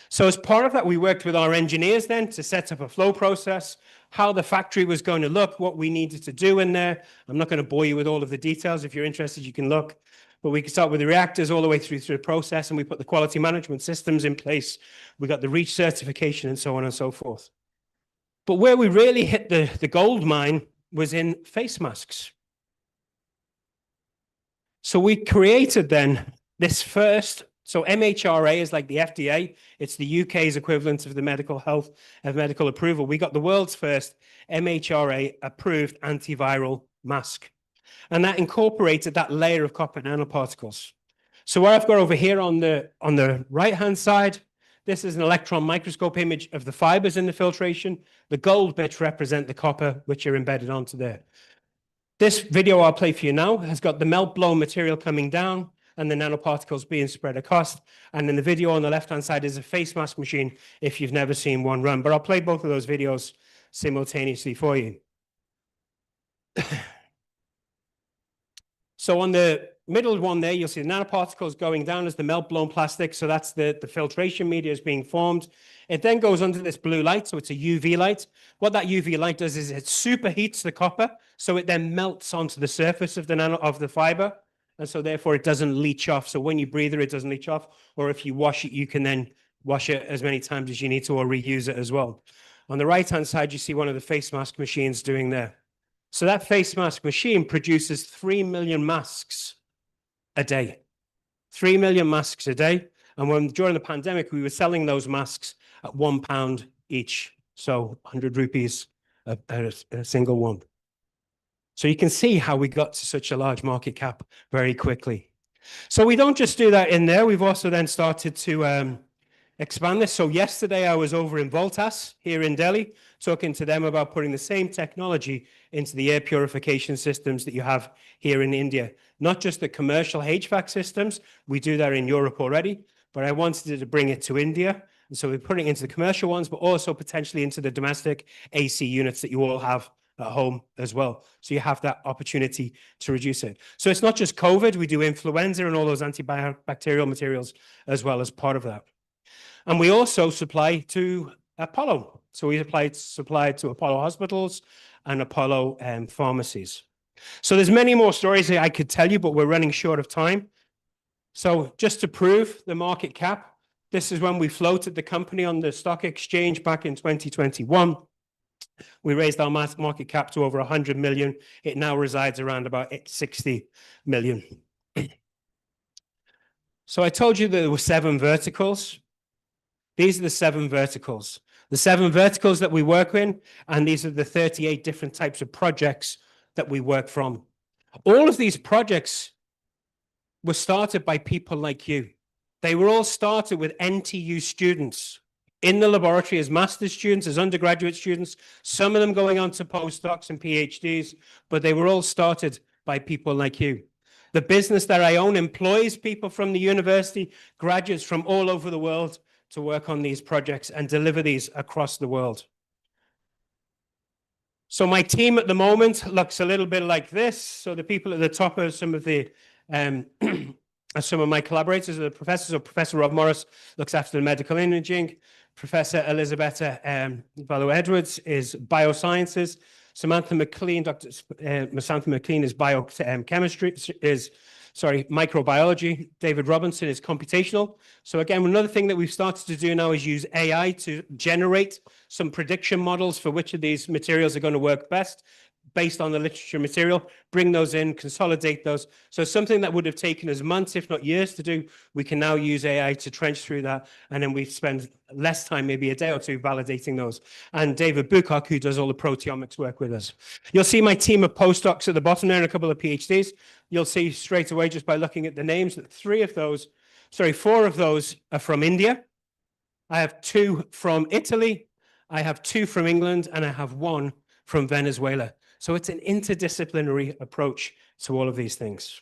So as part of that, we worked with our engineers then to set up a flow process, how the factory was going to look, what we needed to do in there. I'm not going to bore you with all of the details. If you're interested, you can look. But we can start with the reactors all the way through the process, and we put the quality management systems in place. We got the REACH certification and so on and so forth. But where we really hit the gold mine was in face masks. So we created then this first, so MHRA is like the FDA. It's the UK's equivalent of the medical health, of medical approval. We got the world's first MHRA approved antiviral mask. And that incorporated that layer of copper nanoparticles. So what I've got over here on the right-hand side, this is an electron microscope image of the fibers in the filtration. The gold bits represent the copper, which are embedded onto there. This video I'll play for you now has got the melt-blown material coming down and the nanoparticles being spread across. And then the video on the left-hand side is a face mask machine if you've never seen one run. But I'll play both of those videos simultaneously for you. So on the middle one there, you'll see the nanoparticles going down as the melt-blown plastic. So that's the filtration media is being formed. It then goes under this blue light, so it's a UV light. What that UV light does is it superheats the copper, so it then melts onto the surface of the fiber, and so therefore it doesn't leach off. So when you breathe it doesn't leach off, or if you wash it, you can then wash it as many times as you need to, or reuse it as well. On the right-hand side, you see one of the face mask machines doing there. So that face mask machine produces 3 million masks a day. 3 million masks a day. And when during the pandemic, we were selling those masks at £1 each. So 100 rupees a single one. So you can see how we got to such a large market cap very quickly. So we don't just do that in there. We've also then started to expand this. So yesterday I was over in Voltas here in Delhi, talking to them about putting the same technology into the air purification systems that you have here in India. Not just the commercial HVAC systems, we do that in Europe already, but I wanted to bring it to India. And so we're putting it into the commercial ones, but also potentially into the domestic AC units that you all have at home as well. So you have that opportunity to reduce it. So it's not just COVID, we do influenza and all those antibacterial materials as well as part of that. And we also supply to Apollo. So we supply to Apollo hospitals and Apollo pharmacies. So there's many more stories that I could tell you, but we're running short of time. So just to prove the market cap, this is when we floated the company on the stock exchange back in 2021. We raised our market cap to over 100 million. It now resides around about 60 million. So I told you that there were 7 verticals. These are the 7 verticals. The 7 verticals that we work in, and these are the 38 different types of projects that we work from. All of these projects were started by people like you. They were all started with NTU students in the laboratory as master's students, as undergraduate students, some of them going on to postdocs and PhDs, but they were all started by people like you. The business that I own employs people from the university, graduates from all over the world to work on these projects and deliver these across the world. So my team at the moment looks a little bit like this. So the people at the top are some of the some of my collaborators, the professors. So Professor Rob Morris looks after the medical imaging. Professor Elizabeth Vallow-Edwards is biosciences. Samantha McLean, Dr. Samantha McLean is biochemistry, microbiology. David Robinson is computational. So again, another thing that we've started to do now is use AI to generate some prediction models for which of these materials are going to work best based on the literature material, bring those in, consolidate those. So something that would have taken us months, if not years to do, we can now use AI to trench through that. And then we spend less time, maybe a day or two, validating those. And David Bucock, who does all the proteomics work with us. You'll see my team of postdocs at the bottom there and a couple of PhDs. You'll see straight away just by looking at the names that 4 of those are from India. I have 2 from Italy. I have 2 from England, and I have 1 from Venezuela. So it's an interdisciplinary approach to all of these things.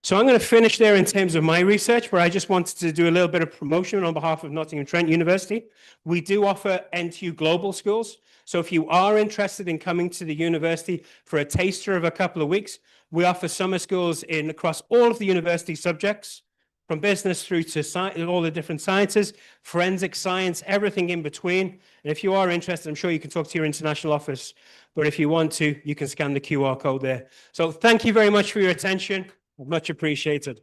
So I'm going to finish there in terms of my research, but I just wanted to do a little bit of promotion on behalf of Nottingham Trent University. We do offer NTU Global Schools. So if you are interested in coming to the university for a taster of a couple of weeks, we offer summer schools across all of the university subjects, from business through to all the different sciences, forensic science, everything in between. And if you are interested, I'm sure you can talk to your international office. But if you want to, you can scan the QR code there. So thank you very much for your attention. Much appreciated.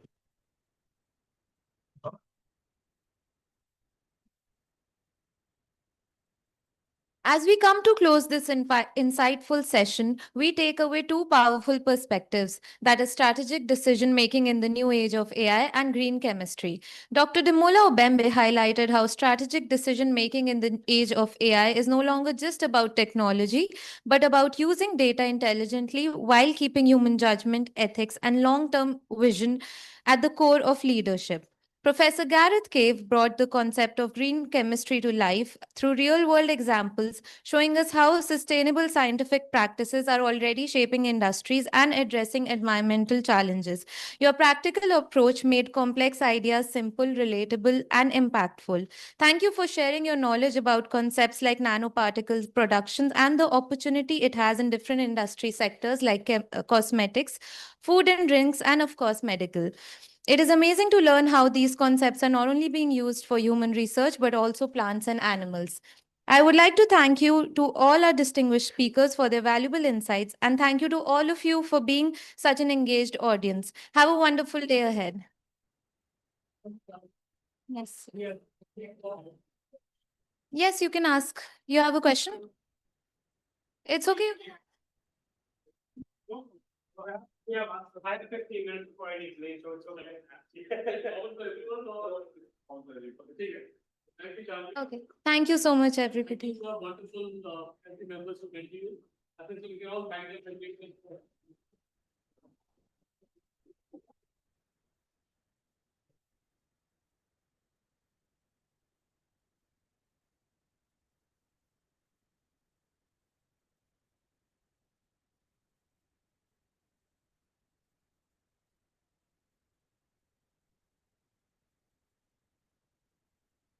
As we come to close this insightful session, we take away 2 powerful perspectives, that is strategic decision-making in the new age of AI and green chemistry. Dr. Demola Obembe highlighted how strategic decision-making in the age of AI is no longer just about technology, but about using data intelligently while keeping human judgment, ethics, and long-term vision at the core of leadership. Professor Gareth Cave brought the concept of green chemistry to life through real-world examples, showing us how sustainable scientific practices are already shaping industries and addressing environmental challenges. Your practical approach made complex ideas simple, relatable, and impactful. Thank you for sharing your knowledge about concepts like nanoparticles production and the opportunity it has in different industry sectors like cosmetics, food and drinks, and of course, medical. It is amazing to learn how these concepts are not only being used for human research, but also plants and animals. I would like to thank you to all our distinguished speakers for their valuable insights, and thank you to all of you for being such an engaged audience. Have a wonderful day ahead. Yes. Yes, you can ask. You have a question? It's okay. Yeah, I had 15 minutes before I leave late, so it's okay. Okay. Thank you so much, everybody. Wonderful members who came to you. I think we can all thank them.